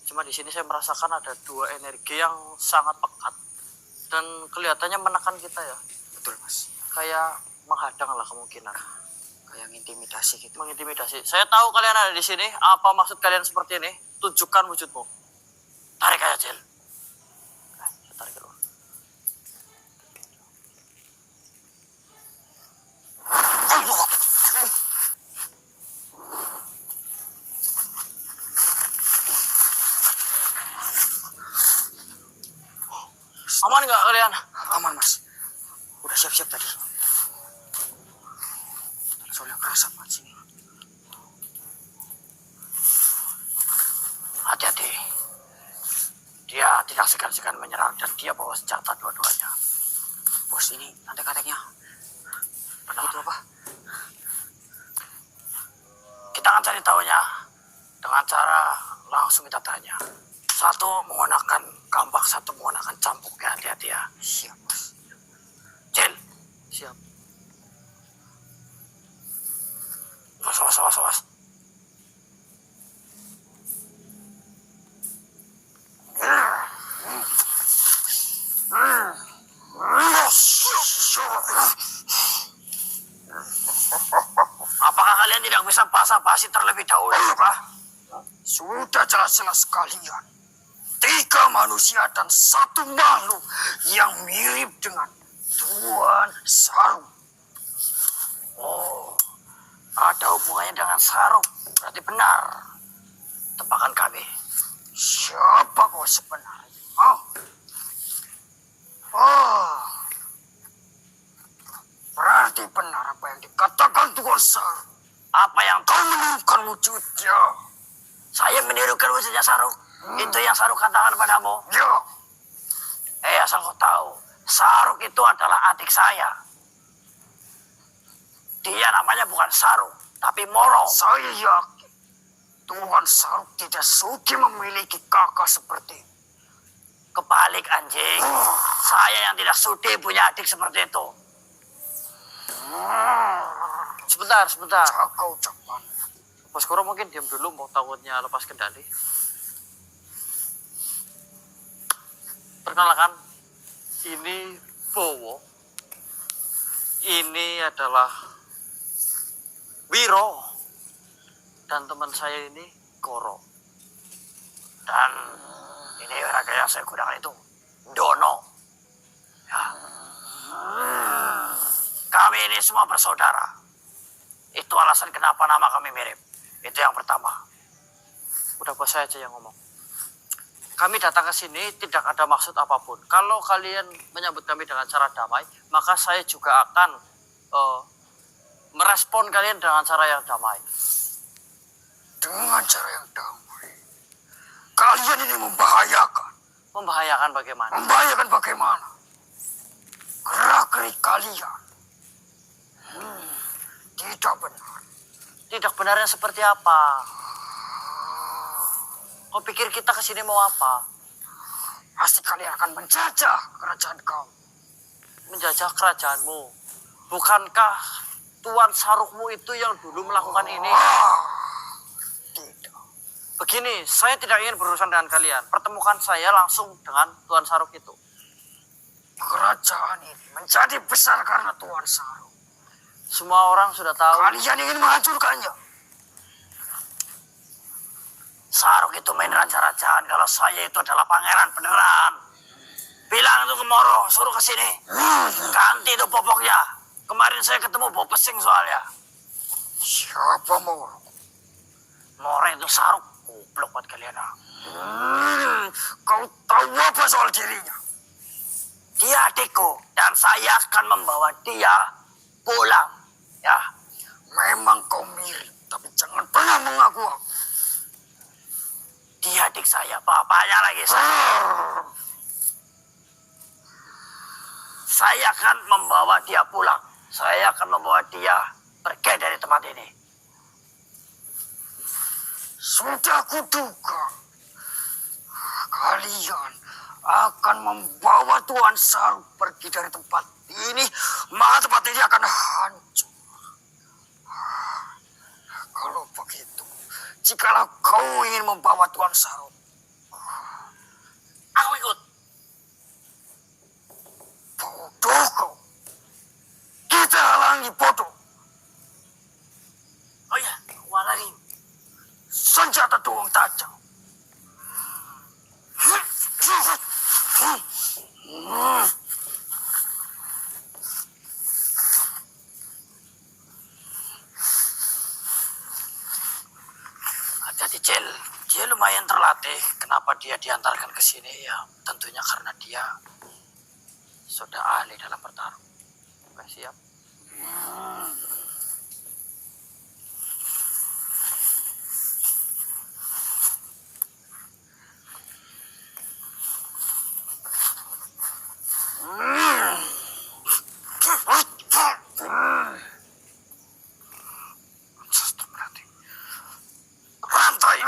Cuma di sini saya merasakan ada 2 energi yang sangat pekat dan kelihatannya menekan kita ya. Betul mas. Kayak menghadang lah kemungkinan, Kayak intimidasi gitu. mengintimidasi. Saya tahu kalian ada di sini. Apa maksud kalian seperti ini? Tunjukkan wujudmu. Tarik aja, Cil. Saya tarik dulu. Aman nggak kalian? Aman mas. Udah siap-siap tadi. Soalnya kerasa banget sini. Hati-hati. Dia tidak segan-segan menyerang dan dia bawa senjata dua-duanya. Bos ini nanti katanya. Benar. Itu apa? Kita akan cari tahunya dengan cara langsung kita tanya. Satu menggunakan gambak, satu menggunakan cambuk. Ya, hati-hati ya. Siap bos. Cil, Siap. awas. Apakah kalian tidak bisa basa-basi terlebih dahulu, Pak? Sudah jelas-jelas kalian 3 manusia dan 1 makhluk yang mirip dengan Tuan Saruk. Oh, ada hubungannya dengan Saruk. Berarti benar tebakan kami. Siapa kau sebenarnya? Berarti benar apa yang dikatakan Tuan Saruk. Apa yang kau menirukan wujudnya? Saya menirukan wujudnya Saruk. Itu yang Saruk katakan padamu? Ya. Asal kau tahu, Saruk itu adalah adik saya. Dia namanya bukan Saruk, tapi Moro. Saya yakin Tuan Saruk tidak suka memiliki kakak seperti itu. Kebalik anjing. Saya yang tidak sudi punya adik seperti itu. Sebentar. Jaga ucapan. Bos Koro mungkin diam dulu, mau takutnya lepas kendali. Perkenalkan, ini Bowo. Ini adalah Wiro. Dan teman saya ini Koro. Dan ini raga yang saya gunakan itu Dono. Ya. Kami ini semua bersaudara. Itu alasan kenapa nama kami mirip. Itu yang pertama. Udah bos saya aja yang ngomong. Kami datang ke sini tidak ada maksud apapun. Kalau kalian menyambut kami dengan cara damai, maka saya juga akan merespon kalian dengan cara yang damai. Dengan cara yang damai. Kalian ini membahayakan. Membahayakan bagaimana? Membahayakan bagaimana? Gerak-gerik kalian. Tidak benar. Tidak benarnya seperti apa? Kau pikir kita kesini mau apa? Pasti kalian akan menjajah kerajaan kamu. Menjajah kerajaanmu. Bukankah Tuan Sarukmu itu yang dulu melakukan ini? Tidak. Begini, saya tidak ingin berurusan dengan kalian. Pertemukan saya langsung dengan Tuan Saruk itu. Kerajaan ini menjadi besar karena Tuan Saruk. Semua orang sudah tahu. Kalian ingin menghancurkannya. Saruk itu main raja-rajaan kalau saya itu adalah pangeran beneran. Bilang itu ke Moro, suruh ke sini. Ganti itu popoknya. Kemarin saya ketemu bau pesing soalnya. Siapa Moro? Moro itu Saruk. Goblok buat kalian. Kau tahu apa soal dirinya? Dia adikku dan saya akan membawa dia pulang. Ya, memang kau mirip, tapi jangan pernah mengaku. Dia adik saya, bapaknya lagi saya. Saya akan membawa dia pulang. Saya akan membawa dia pergi dari tempat ini. Sudah kuduga. Kalian akan membawa Tuan Saruk pergi dari tempat ini. Maka tempat ini akan hancur. Kalau begitu, jikalau kau ingin membawa Tuan Saruk, aku ikut. Bodoh kau. Kita halangi bodoh. Oh ya, walari. Senjata tuang tajam. Jadi Jel lumayan terlatih. Kenapa dia diantarkan ke sini? Ya, tentunya karena dia sudah ahli dalam bertarung. Oke, siap. Rantai.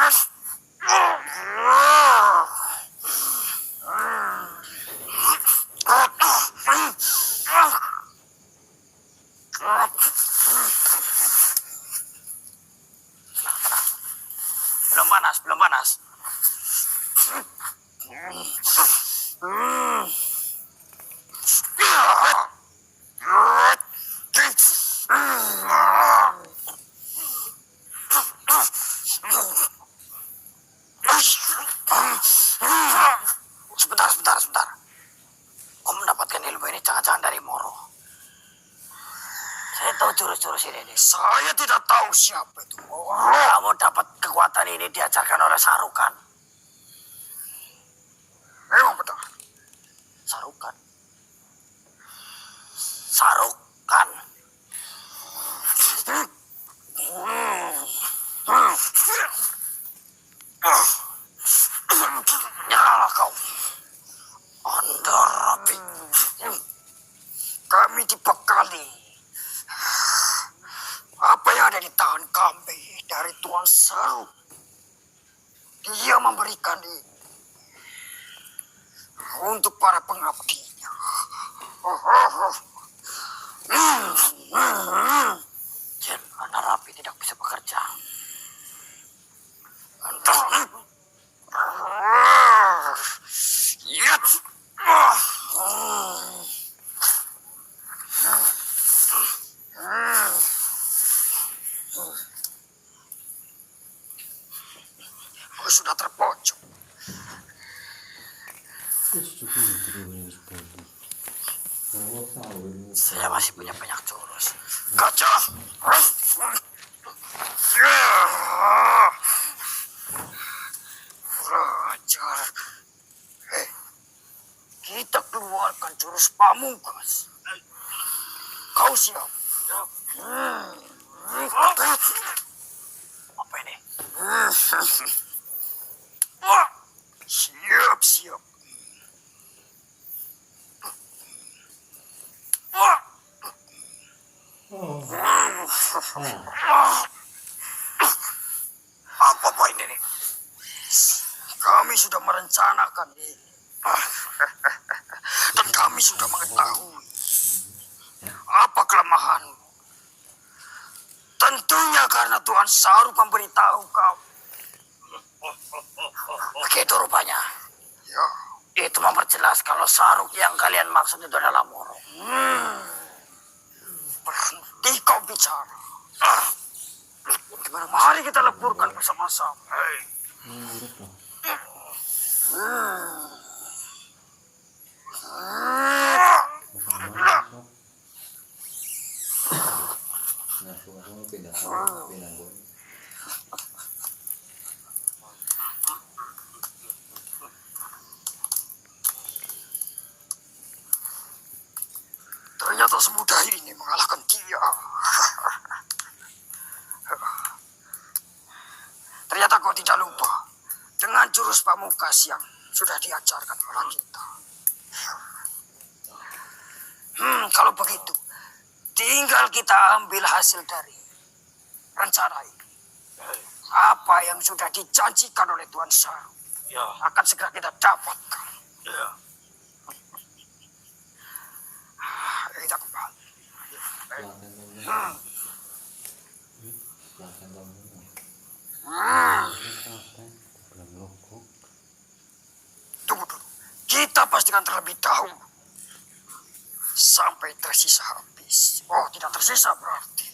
jurus-jurus ini? Saya tidak tahu siapa itu. Kamu dapat kekuatan ini diajarkan oleh Sarukan. Memang benar. Sarukan. Sarukan. Nyala kau. Anda rapi. Kami dibekali. Apa yang ada di tangan kami dari Tuan Saru. Dia memberikan ini untuk para pengabdinya. Jen, anak rapi tidak bisa bekerja. Yat. Aku sudah terpojok. Saya masih punya banyak jurus. Gajah. Rajar. Kita keluarkan jurus pamungkas. Kau siap? Apa ini? Siap. Apa ini nih? Kami sudah merencanakan ini. Dan kami sudah mengetahui apa kelemahanmu. Tentunya karena Tuan Saru memberitahu kau. Begitu rupanya. Ya. Itu memperjelas kalau Saruk yang kalian maksud itu adalah Moro. Berhenti kau bicara. Gimana? Mari kita leburkan bersama-sama. Ternyata semudah ini mengalahkan dia. Ternyata kau tidak lupa dengan jurus pamungkas yang sudah diajarkan orang kita. Kalau begitu, tinggal kita ambil hasil dari rencana ini. Apa yang sudah dijanjikan oleh Tuan Saru akan segera kita dapatkan. Kita kembali. Tunggu dulu. Kita pastikan terlebih dahulu sampai tersisa habis. Oh, tidak tersisa berarti.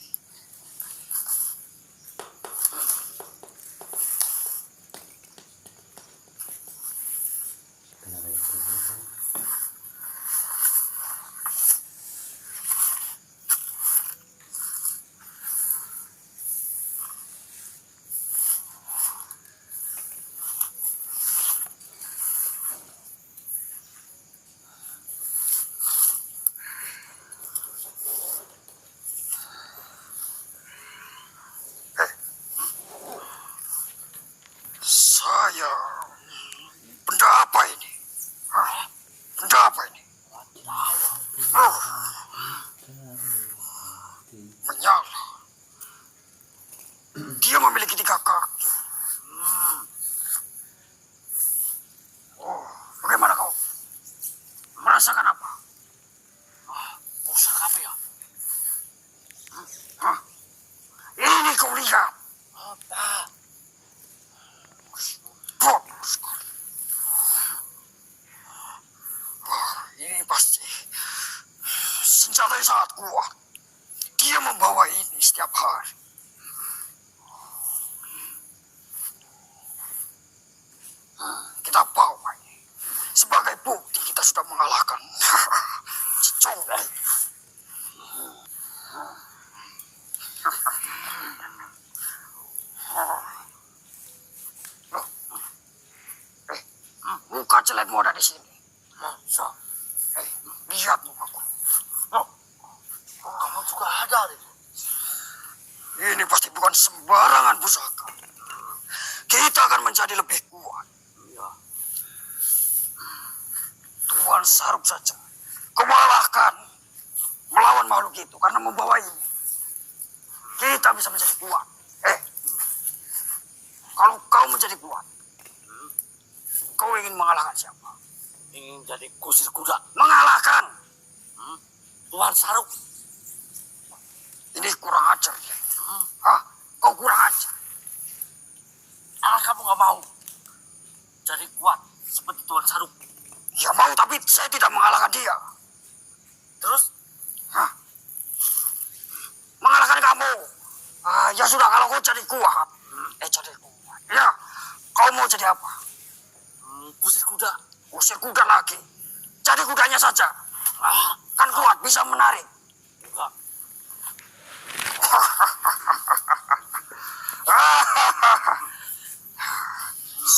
Saya... Benda apa ini? Benda apa ini? Menyala. Dia memiliki 3 kaki. Oh, bagaimana kau? Merasakan apa? Pusaka apa ya? Ini kau lihat. Apa? Bagus sekali. Ini pasti senjata yang sangat kuat. Dia membawa ini setiap hari. Kita bawa ini sebagai bukti kita sudah mengalahkan Cicong. selainmu ada di sini. Masa? Lihat mukaku. Oh, kamu juga ada nih. Ini pasti bukan sembarangan pusaka. Kita akan menjadi lebih kuat. Iya. Tuan Saruk saja kewalahan melawan makhluk itu karena membawa ini. Kita bisa menjadi kuat. Kalau kau menjadi kuat, kau ingin mengalahkan siapa? Ingin jadi kusir kuda. Mengalahkan. Tuan Saruk. Ini kurang ajar dia. Kau kurang ajar. Kamu gak mau jadi kuat seperti Tuan Saruk. Ya mau, tapi saya tidak mengalahkan dia. Terus? Mengalahkan kamu. Ya sudah, kalau kau jadi kuat. Jadi kuat. Ya, kau mau jadi apa? Kusir kuda. Usir kuda lagi. Jadi kudanya saja. Kan kuat, bisa menarik. Enggak.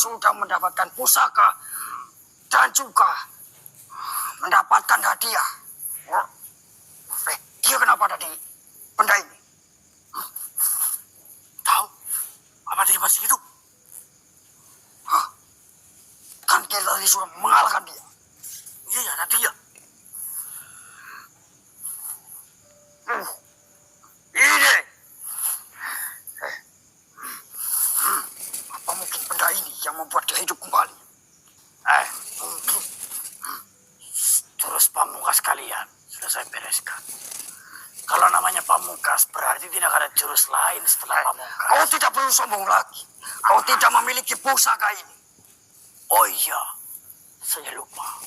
Sudah mendapatkan pusaka dan juga mendapatkan hadiah. Dia kenapa ada di benda ini? Tahu? Apa dia masih hidup? Kan kita tadi sudah mengalahkan dia. Iya, ada dia. Ini. Apa mungkin benda ini yang membuat dia hidup kembali? Mungkin. Terus pamungkas kalian sudah saya bereskan. Kalau namanya pamungkas berarti tidak ada jurus lain setelah pamungkas. Kau tidak perlu sombong lagi. Kau tidak memiliki pusaka ini. Oh iya, saya lupa.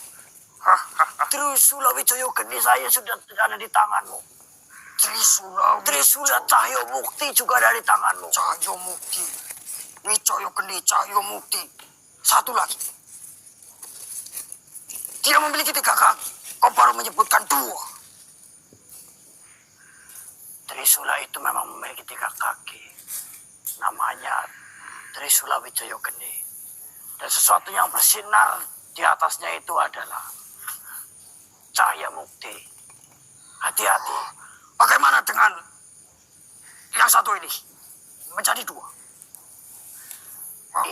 Trisula Wijoyo Geni saya sudah ada di Oh, tanganmu. Trisula Cahyo Mukti juga ada di tanganmu. Cahyo Mukti. Wijoyo Geni Cahyo Mukti. Satu lagi. Dia memiliki 3 kaki. Kau baru menyebutkan 2. Trisula itu memang memiliki 3 kaki. Namanya Trisula Wijoyo Geni. Dan sesuatu yang bersinar di atasnya itu adalah cahaya mukti. Hati-hati. Bagaimana dengan yang satu ini? Menjadi 2.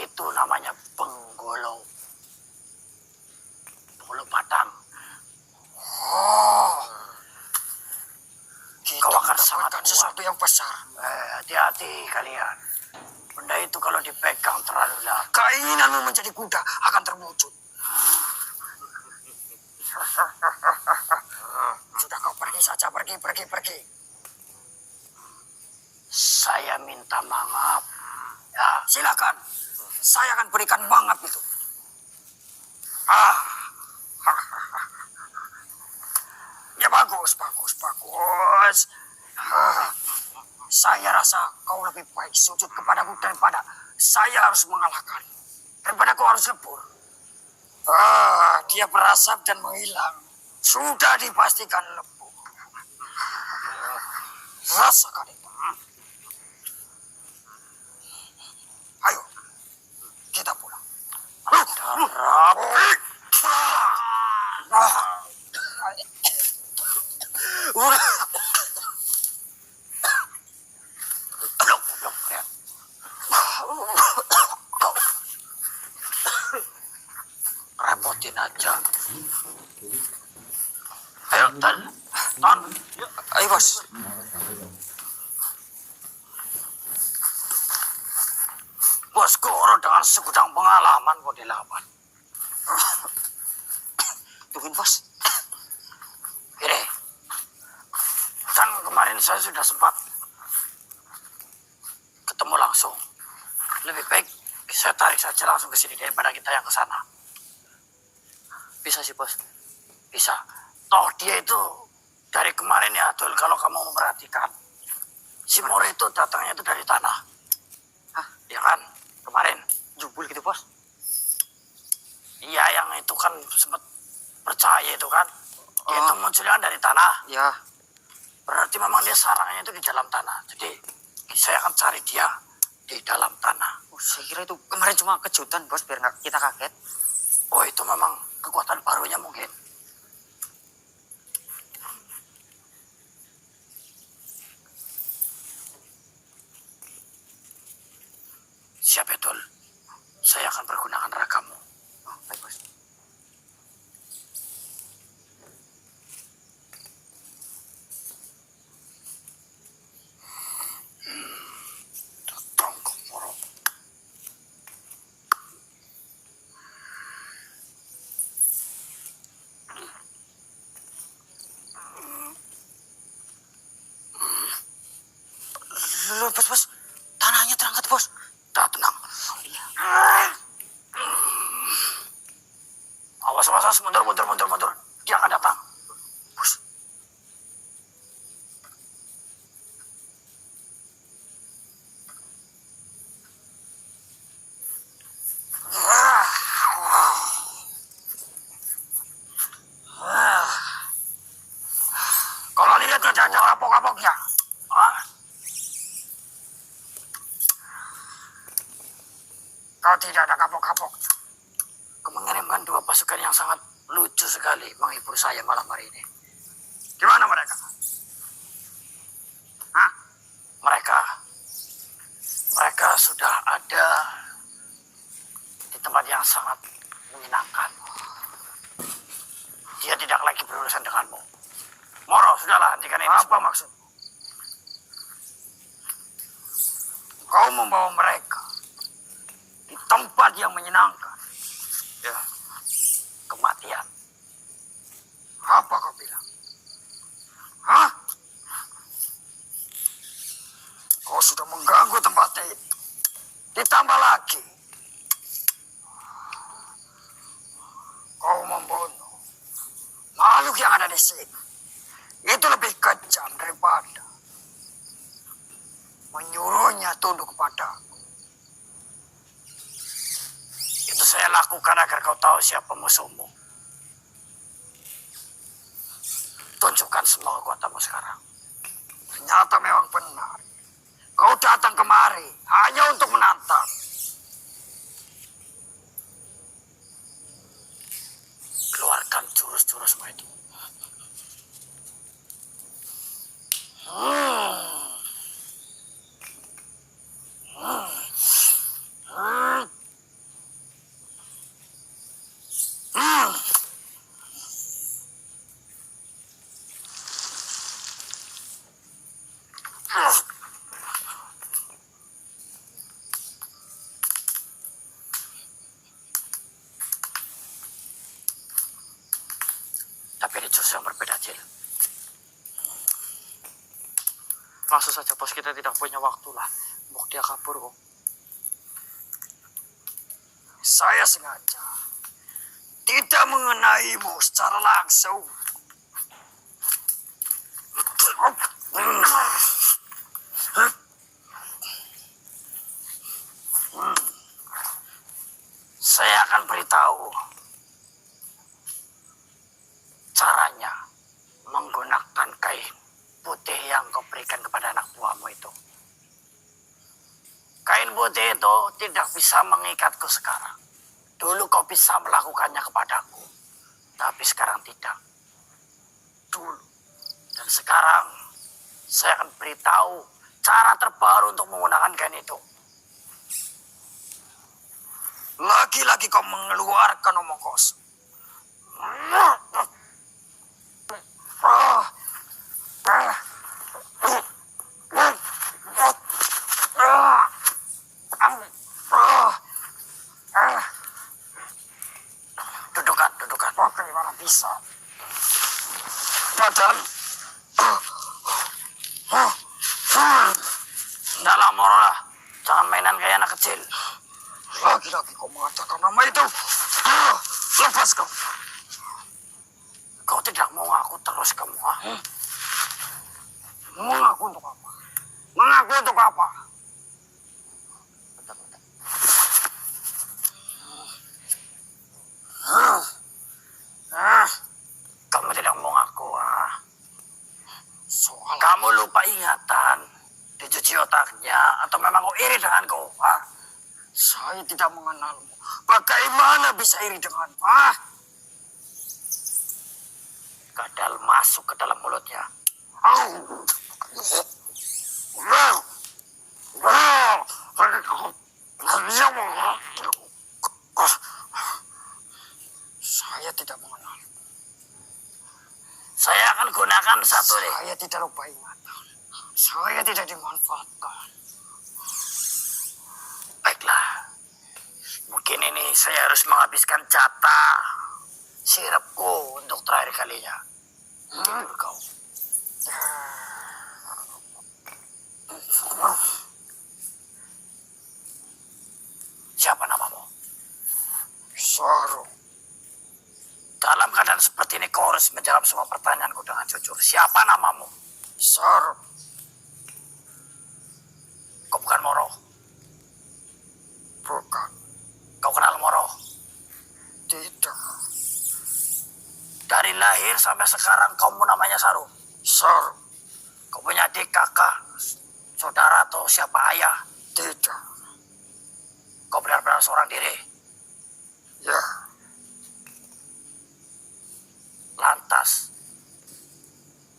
Itu namanya penggolo. Penggolo Padang. Kita Kau akan sangat mendapatkan kuat. sesuatu yang besar. Hati-hati kalian. Benda itu kalau dipegang terlalu lama. Keinginanmu menjadi kuda akan terwujud. Sudah, kau pergi saja. Pergi. Saya minta maaf. Ya, Silakan. Saya akan berikan mangap itu. Ya bagus. Saya rasa kau lebih baik sujud kepadaku daripada saya harus mengalahkan. Daripada kau harus lebur. Dia berasap dan menghilang. Sudah dipastikan lebur. Rasakan itu. Ayo, kita pulang. repotin aja. Ayo, Ton. Ayo, Bos. Bos Goro dengan segudang pengalaman kok dilawan. Tungguin, Bos. Ini, kan kemarin saya sudah sempat ketemu langsung. Lebih baik saya tarik saja langsung ke sini daripada kita yang ke sana. Bisa sih, Bos. Bisa. Toh dia itu dari kemarin ya, Tul, kalau kamu memperhatikan. Si Moro itu datangnya itu dari tanah. Hah? Ya kan? Kemarin. Jubul gitu, Bos. Iya, yang itu kan sempat percaya itu kan. Dia Oh. itu munculnya dari tanah. Ya, Berarti memang dia sarangnya itu di dalam tanah. Jadi saya akan cari dia di dalam tanah. saya kira itu kemarin cuma kejutan, Bos, biar nggak kita kaget. Oh, itu memang kekuatan barunya mungkin. Siap, betul. Saya akan pergunakan ragamu. Oh, baik bos. Tongkok moro. Loh, bos. Tanahnya terangkat, bos. Dah, tenang. Oh, iya. Awas, mundur. Dia akan datang. Bos. Kalau lihat tidak ada kapok-kapoknya. Ah, kau tidak ada kapok-kapok. Kau mengirimkan 2 pasukan yang sangat lucu sekali menghibur saya malam hari ini. Gimana mereka? Hah? Mereka sudah ada di tempat yang sangat menyenangkan. Dia tidak lagi berurusan denganmu. Moro, sudahlah, hentikan ini. Apa maksud? Kau membawa mereka di tempat yang menyenangkan. Ya, kematian. Apa kau bilang? Hah? Kau sudah mengganggu tempat ini. Ditambah lagi, kau membunuh makhluk yang ada di sini. Itu lebih kejam daripada menyuruhnya tunduk kepadaku. Itu saya lakukan agar kau tahu siapa musuhmu. Tunjukkan semua kekuatanmu sekarang. Ternyata memang benar. Kau datang kemari hanya untuk menantang. Keluarkan jurus-jurusmu itu. Tapi ini jurus yang berbeda, Cil. Langsung saja bos, kita tidak punya waktu lah. Mau dia kabur kok. Saya sengaja tidak mengenaimu secara langsung. Saya akan beritahu caranya menggunakan kain putih yang kau berikan kepada anak buahmu itu. Kain putih itu tidak bisa mengikatku sekarang. Dulu kau bisa melakukannya kepadaku, tapi sekarang tidak. Dulu dan sekarang saya akan beritahu cara terbaru untuk menggunakan kain itu. Lagi-lagi kau mengeluarkan omong kosong. Dudukan. Bagaimana bisa? Padahal dalam lah, jangan mainan kayak anak kecil. Lagi-lagi kau mengatakan nama itu. Lepas kau. Kau tidak mau ngaku terus kamu. Mengaku untuk apa? Mengaku untuk apa? Kamu tidak mau ngaku. Soal kamu lupa ingatan, dicuci otaknya, atau memang kau iri denganku? Saya tidak mengenalmu. Bagaimana bisa iri denganmu? Ah? Kadal masuk ke dalam mulutnya. Saya tidak mengenal. Saya akan gunakan satu nih. Saya tidak lupa ingatan. Saya tidak dimanfaatkan. Baiklah. Mungkin ini saya harus menghabiskan jatah sirupku untuk terakhir kalinya. Tidur kau. Siapa namamu? Saru. Dalam keadaan seperti ini kau harus menjawab semua pertanyaanku dengan jujur. Siapa namamu? Saru. Kau bukan Moro? Bukan. Kau kenal Moro? Tidak. Dari lahir sampai sekarang kamu namanya Saru? Saru. Kau punya adik, kakak, saudara atau siapa ayah? Tidak. Kau benar-benar seorang diri? Ya. Lantas,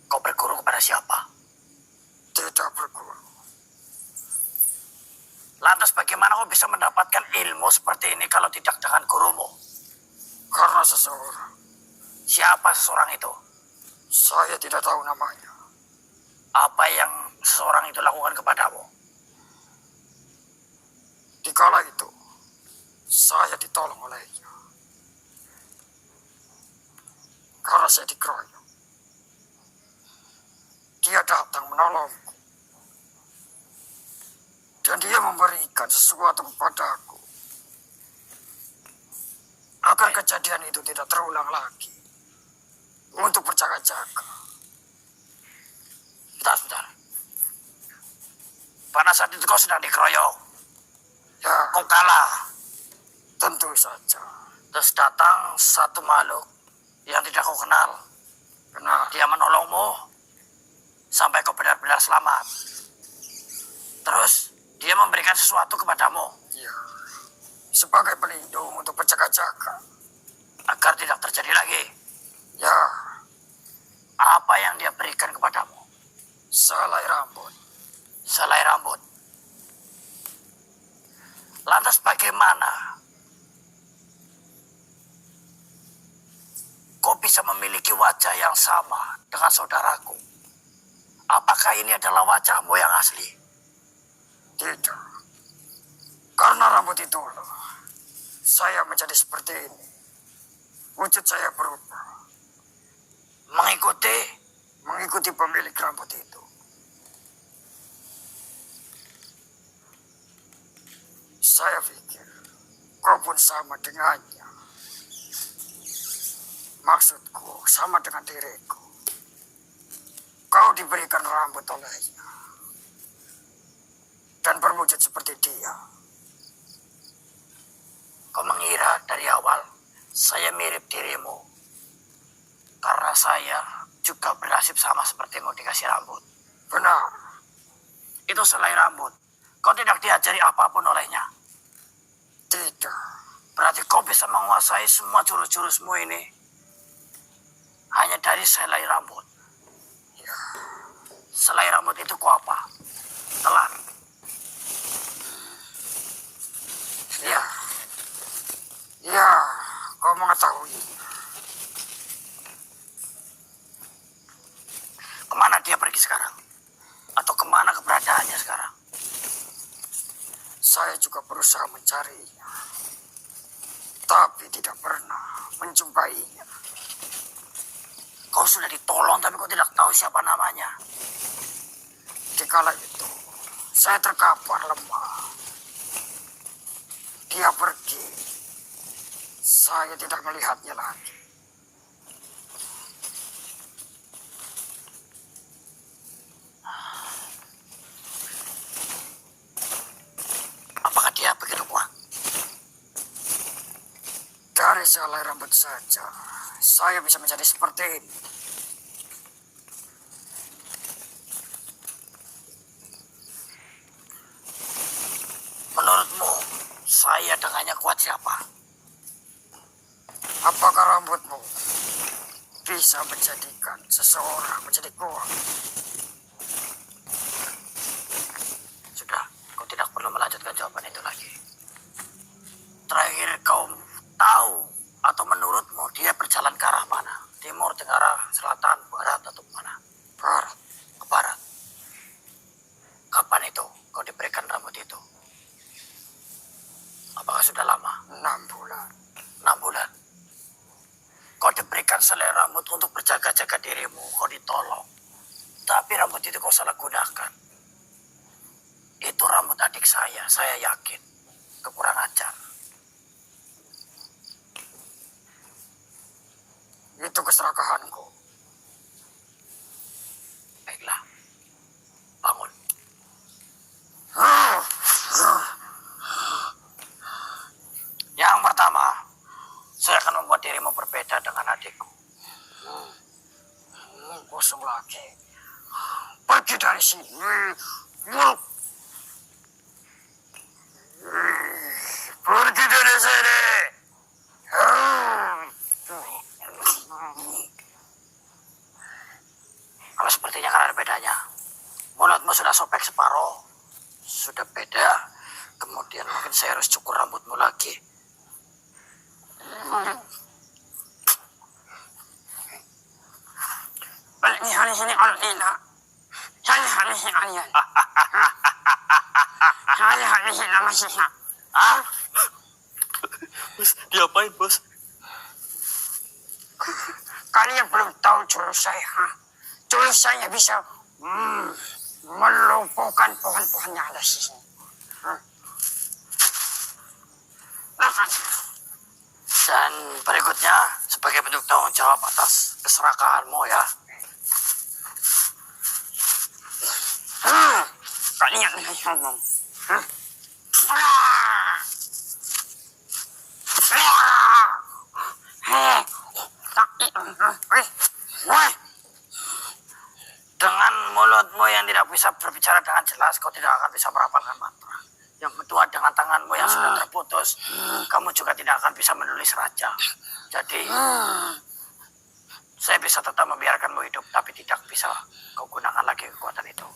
kau berguru kepada siapa? Tidak berguru. Lantas bagaimana kau bisa mendapatkan ilmu seperti ini kalau tidak dengan gurumu? Karena seseorang. Siapa seseorang itu? Saya tidak tahu namanya. Apa yang seseorang itu lakukan kepadamu? Di kala itu, saya ditolong olehnya. Karena saya dikeroyok. Dia datang menolongku. Dan dia memberikan sesuatu kepadaku. Agar kejadian itu tidak terulang lagi. Untuk berjaga-jaga. Sebentar. Pada saat itu kau sedang dikeroyok. Ya. Kau kalah. Tentu saja. Terus datang satu makhluk yang tidak kau kenal. Benar. Dia menolongmu sampai kau benar-benar selamat. Terus dia memberikan sesuatu kepadamu. Ya. Sebagai pelindung untuk berjaga-jaga. Agar tidak terjadi lagi. Ya. Apa yang dia berikan kepadamu? Selai rambut. Selai rambut. Lantas bagaimana kau bisa memiliki wajah yang sama dengan saudaraku? Apakah ini adalah wajahmu yang asli? Tidak. Karena rambut itu saya menjadi seperti ini. Wujud saya berubah. Mengikuti pemilik rambut itu. Saya pikir kau pun sama dengannya. Maksudku sama dengan diriku. Kau diberikan rambut olehnya. Dan berwujud seperti dia. Kau mengira dari awal saya mirip dirimu. Karena saya juga bernasib sama sepertimu dikasih rambut. Benar. Itu selai rambut. Kau tidak diajari apapun olehnya. Tidak. Berarti kau bisa menguasai semua jurus-jurusmu ini hanya dari selai rambut. Ya. Selai rambut itu kau apa? Telan. Ya. Ya, kau mengetahui. Kemana dia pergi sekarang? Atau kemana keberadaannya sekarang? Saya juga berusaha mencarinya. Tapi tidak pernah menjumpainya. Kau sudah ditolong tapi kau tidak tahu siapa namanya. Di kala itu, saya terkapar lemah. Dia pergi. Saya tidak melihatnya lagi. Apakah dia begitu kuat? Dari selai rambut saja, saya bisa menjadi seperti ini. Menurutmu, saya dengannya kuat siapa? bisa menjadikan seseorang menjadi kuat. Sudah, kau tidak perlu melanjutkan jawaban itu lagi. Terakhir kau tahu atau menurutmu dia berjalan ke arah mana? Timur, tenggara, selatan, barat, atau mana? Barat. Ke barat. Kapan itu kau diberikan rambut itu? Apakah sudah lama? 6 bulan. 6 bulan. Kau diberikan selai rambut untuk berjaga-jaga dirimu. Kau ditolong. Tapi rambut itu kau salah gunakan. Itu rambut adik saya yakin. Kekurang ajar. Itu keserakahanku. Baiklah. Bangun. Yang pertama, saya akan membuat dirimu berbeda dengan adikku. Kosong lagi. Pergi dari sini. Pergi dari sini. Kalau sepertinya kan ada bedanya. Mulutmu sudah sobek separuh. Sudah beda. Kemudian mungkin saya harus cukur rambutmu lagi. Bos, diapain bos? Kalian belum tahu jurus saya. Jurus saya bisa melumpuhkan pohon-pohon yang ada di sini. Dan berikutnya, sebagai bentuk tanggung jawab atas keserakahanmu ya. Kalian ngomong. Dengan mulutmu yang tidak bisa berbicara dengan jelas, kau tidak akan bisa merapalkan mantra. Yang kedua, dengan tanganmu yang sudah terputus, kamu juga tidak akan bisa menulis raja. Jadi, saya bisa tetap membiarkanmu hidup, tapi tidak bisa kau gunakan lagi kekuatan itu.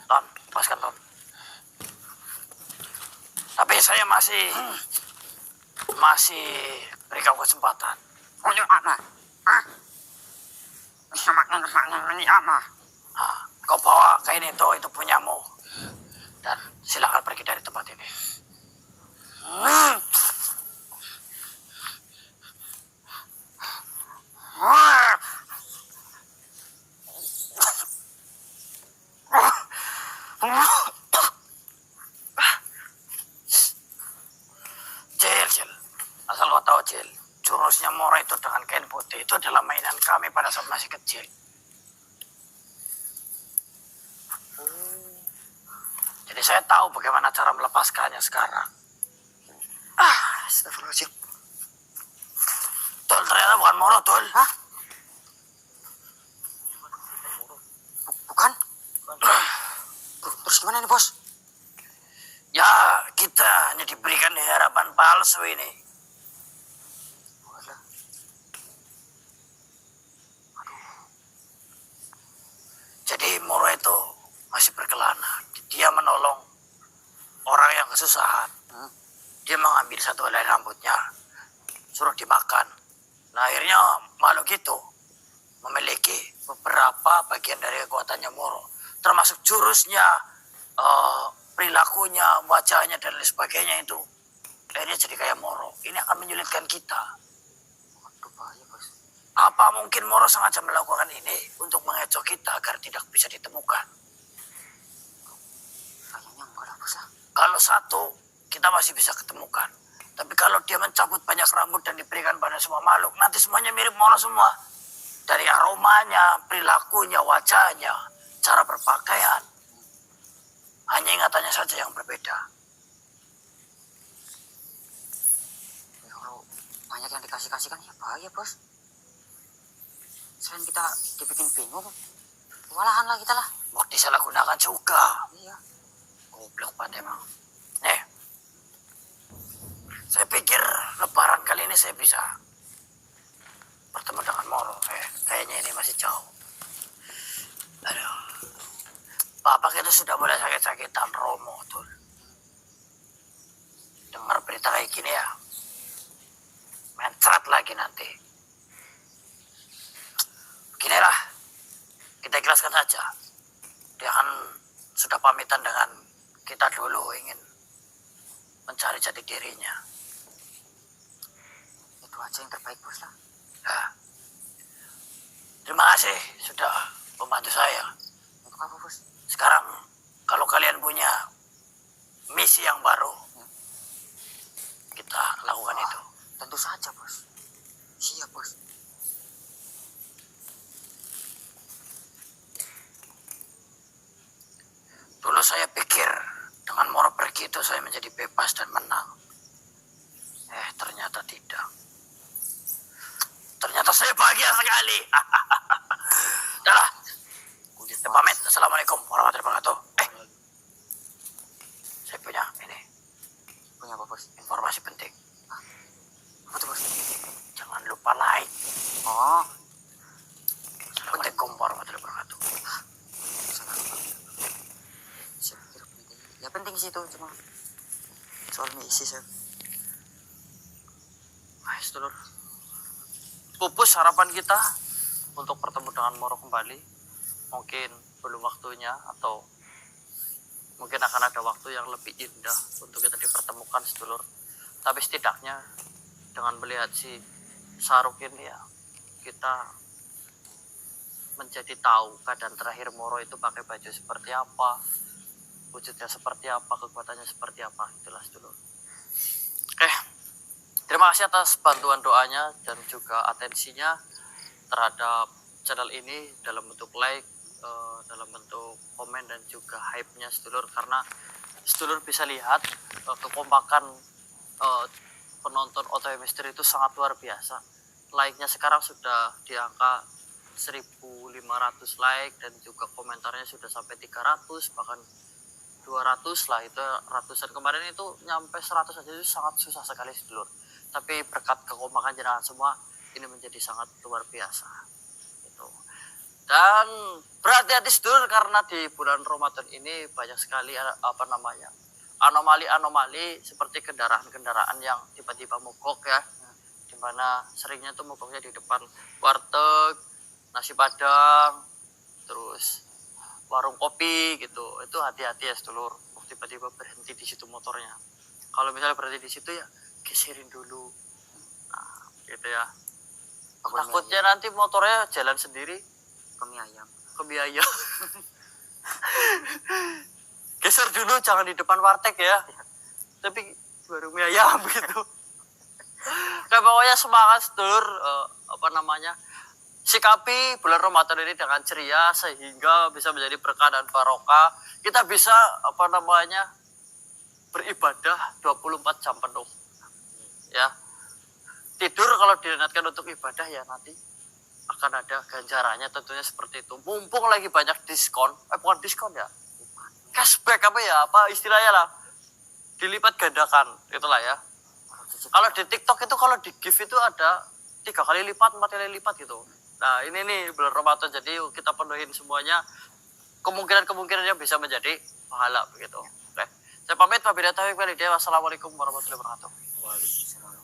Ton, lepaskan Ton. Tapi saya masih beri kamu kesempatan. Untuk apa? Ini apa? Kau bawa kain itu punyamu. Dan silakan pergi dari tempat ini. Cil. Asal kau tahu, Cil. Jurusnya Mora itu dengan kain putih itu adalah mainan kami pada saat masih kecil. Jadi saya tahu bagaimana cara melepaskannya sekarang. Astagfirullahaladzim. Tol, ternyata bukan Moro, Tol. Hah? Bukan? Terus gimana nih, Bos? Ya, kita hanya diberikan harapan palsu ini. Jadi Moro itu masih berkelana. Dia menolong orang yang kesusahan. Dia mengambil satu helai rambutnya, suruh dimakan. Nah akhirnya makhluk itu memiliki beberapa bagian dari kekuatannya Moro. Termasuk jurusnya, perilakunya, wajahnya, dan lain sebagainya itu. Akhirnya jadi kayak Moro. Ini akan menyulitkan kita. Waduh, bahaya, Bos. Apa mungkin Moro sengaja melakukan ini untuk mengecoh kita agar tidak bisa ditemukan? Kayaknya enggak lah, Bos. Kalau satu, kita masih bisa ketemukan. Tapi kalau dia mencabut banyak rambut dan diberikan pada semua makhluk, nanti semuanya mirip Moro semua. Dari aromanya, perilakunya, wajahnya, cara berpakaian. Hanya ingatannya saja yang berbeda. Ya, kalau banyak yang dikasih-kasihkan, ya bahaya, Bos. Selain kita dibikin bingung, kewalahan lah kita lah. Mau disalahgunakan juga. Iya. Goblok banget emang. Nih. Saya pikir lebaran kali ini saya bisa bertemu dengan Moro. Kayaknya ini masih jauh. Aduh. Bapak kita sudah mulai sakit-sakitan Romo tuh. Dengar berita kayak gini ya. Mencret lagi nanti. Beginilah. Kita ikhlaskan saja. Dia kan sudah pamitan dengan kita dulu ingin mencari jati dirinya. Itu aja yang terbaik bos lah. Nah, terima kasih sudah membantu saya. Untuk apa bos? Sekarang kalau kalian punya misi yang baru, kita lakukan itu. Tentu saja bos. Siap bos. Dulu saya pikir dengan Moro pergi itu saya menjadi bebas dan menang. Ternyata tidak. Ternyata saya bahagia sekali. Dah, kita pamit. Assalamualaikum warahmatullahi wabarakatuh. Saya punya ini Punya apa bos? informasi penting. Apa tuh bos? Jangan lupa like. Oh, Assalamualaikum warahmatullahi wabarakatuh. salah. Saya pikir penting. Ya penting sih itu cuma soal misi saya. Sedulur, pupus harapan kita untuk bertemu dengan Moro kembali. Mungkin belum waktunya atau mungkin akan ada waktu yang lebih indah untuk kita dipertemukan sedulur. Tapi setidaknya dengan melihat si Saruk ini ya, kita menjadi tahu keadaan terakhir Moro itu pakai baju seperti apa, wujudnya seperti apa, kekuatannya seperti apa. Itulah sedulur. Oke, terima kasih atas bantuan doanya dan juga atensinya terhadap channel ini dalam bentuk like, dalam bentuk komen dan juga hype-nya sedulur, karena sedulur bisa lihat kekompakan penonton OTW Misteri itu sangat luar biasa. Like-nya sekarang sudah di angka 1.500 like dan juga komentarnya sudah sampai 300 bahkan 200 lah, itu ratusan. Kemarin itu nyampe 100 aja itu sangat susah sekali sedulur. Tapi berkat kekompakan jenengan semua ini menjadi sangat luar biasa. Gitu. Dan berhati-hati sedulur karena di bulan Ramadan ini banyak sekali anomali-anomali seperti kendaraan-kendaraan yang tiba-tiba mogok ya. Dimana seringnya tuh mogoknya di depan warteg, nasi padang, terus warung kopi gitu. Itu hati-hati ya sedulur. Tiba-tiba berhenti di situ motornya. Kalau misalnya berhenti di situ ya geserin dulu. Nah, gitu ya. Takutnya nanti motornya jalan sendiri Ke mie ayam. ke biaya. Geser dulu, jangan di depan warteg ya. Tapi baru mie ayam gitu. Kayak pokoknya semangat sedulur, sikapi bulan Ramadan ini dengan ceria sehingga bisa menjadi berkah dan barokah. Kita bisa beribadah 24 jam penuh. Ya. Tidur kalau diniatkan untuk ibadah ya nanti akan ada ganjarannya tentunya seperti itu. Mumpung lagi banyak diskon, bukan diskon ya. Cashback apa istilahnya lah. Dilipat gandakan, itulah ya. Kalau di TikTok itu kalau di gift itu ada 3 kali lipat, 4 kali lipat gitu. Nah ini nih bulan Ramadan, jadi yuk kita penuhin semuanya. Kemungkinan-kemungkinannya bisa menjadi pahala begitu. Oke. Saya pamit, wabillahi taufiq wal hidayah. Wassalamualaikum warahmatullahi wabarakatuh. Waalaikumsalam.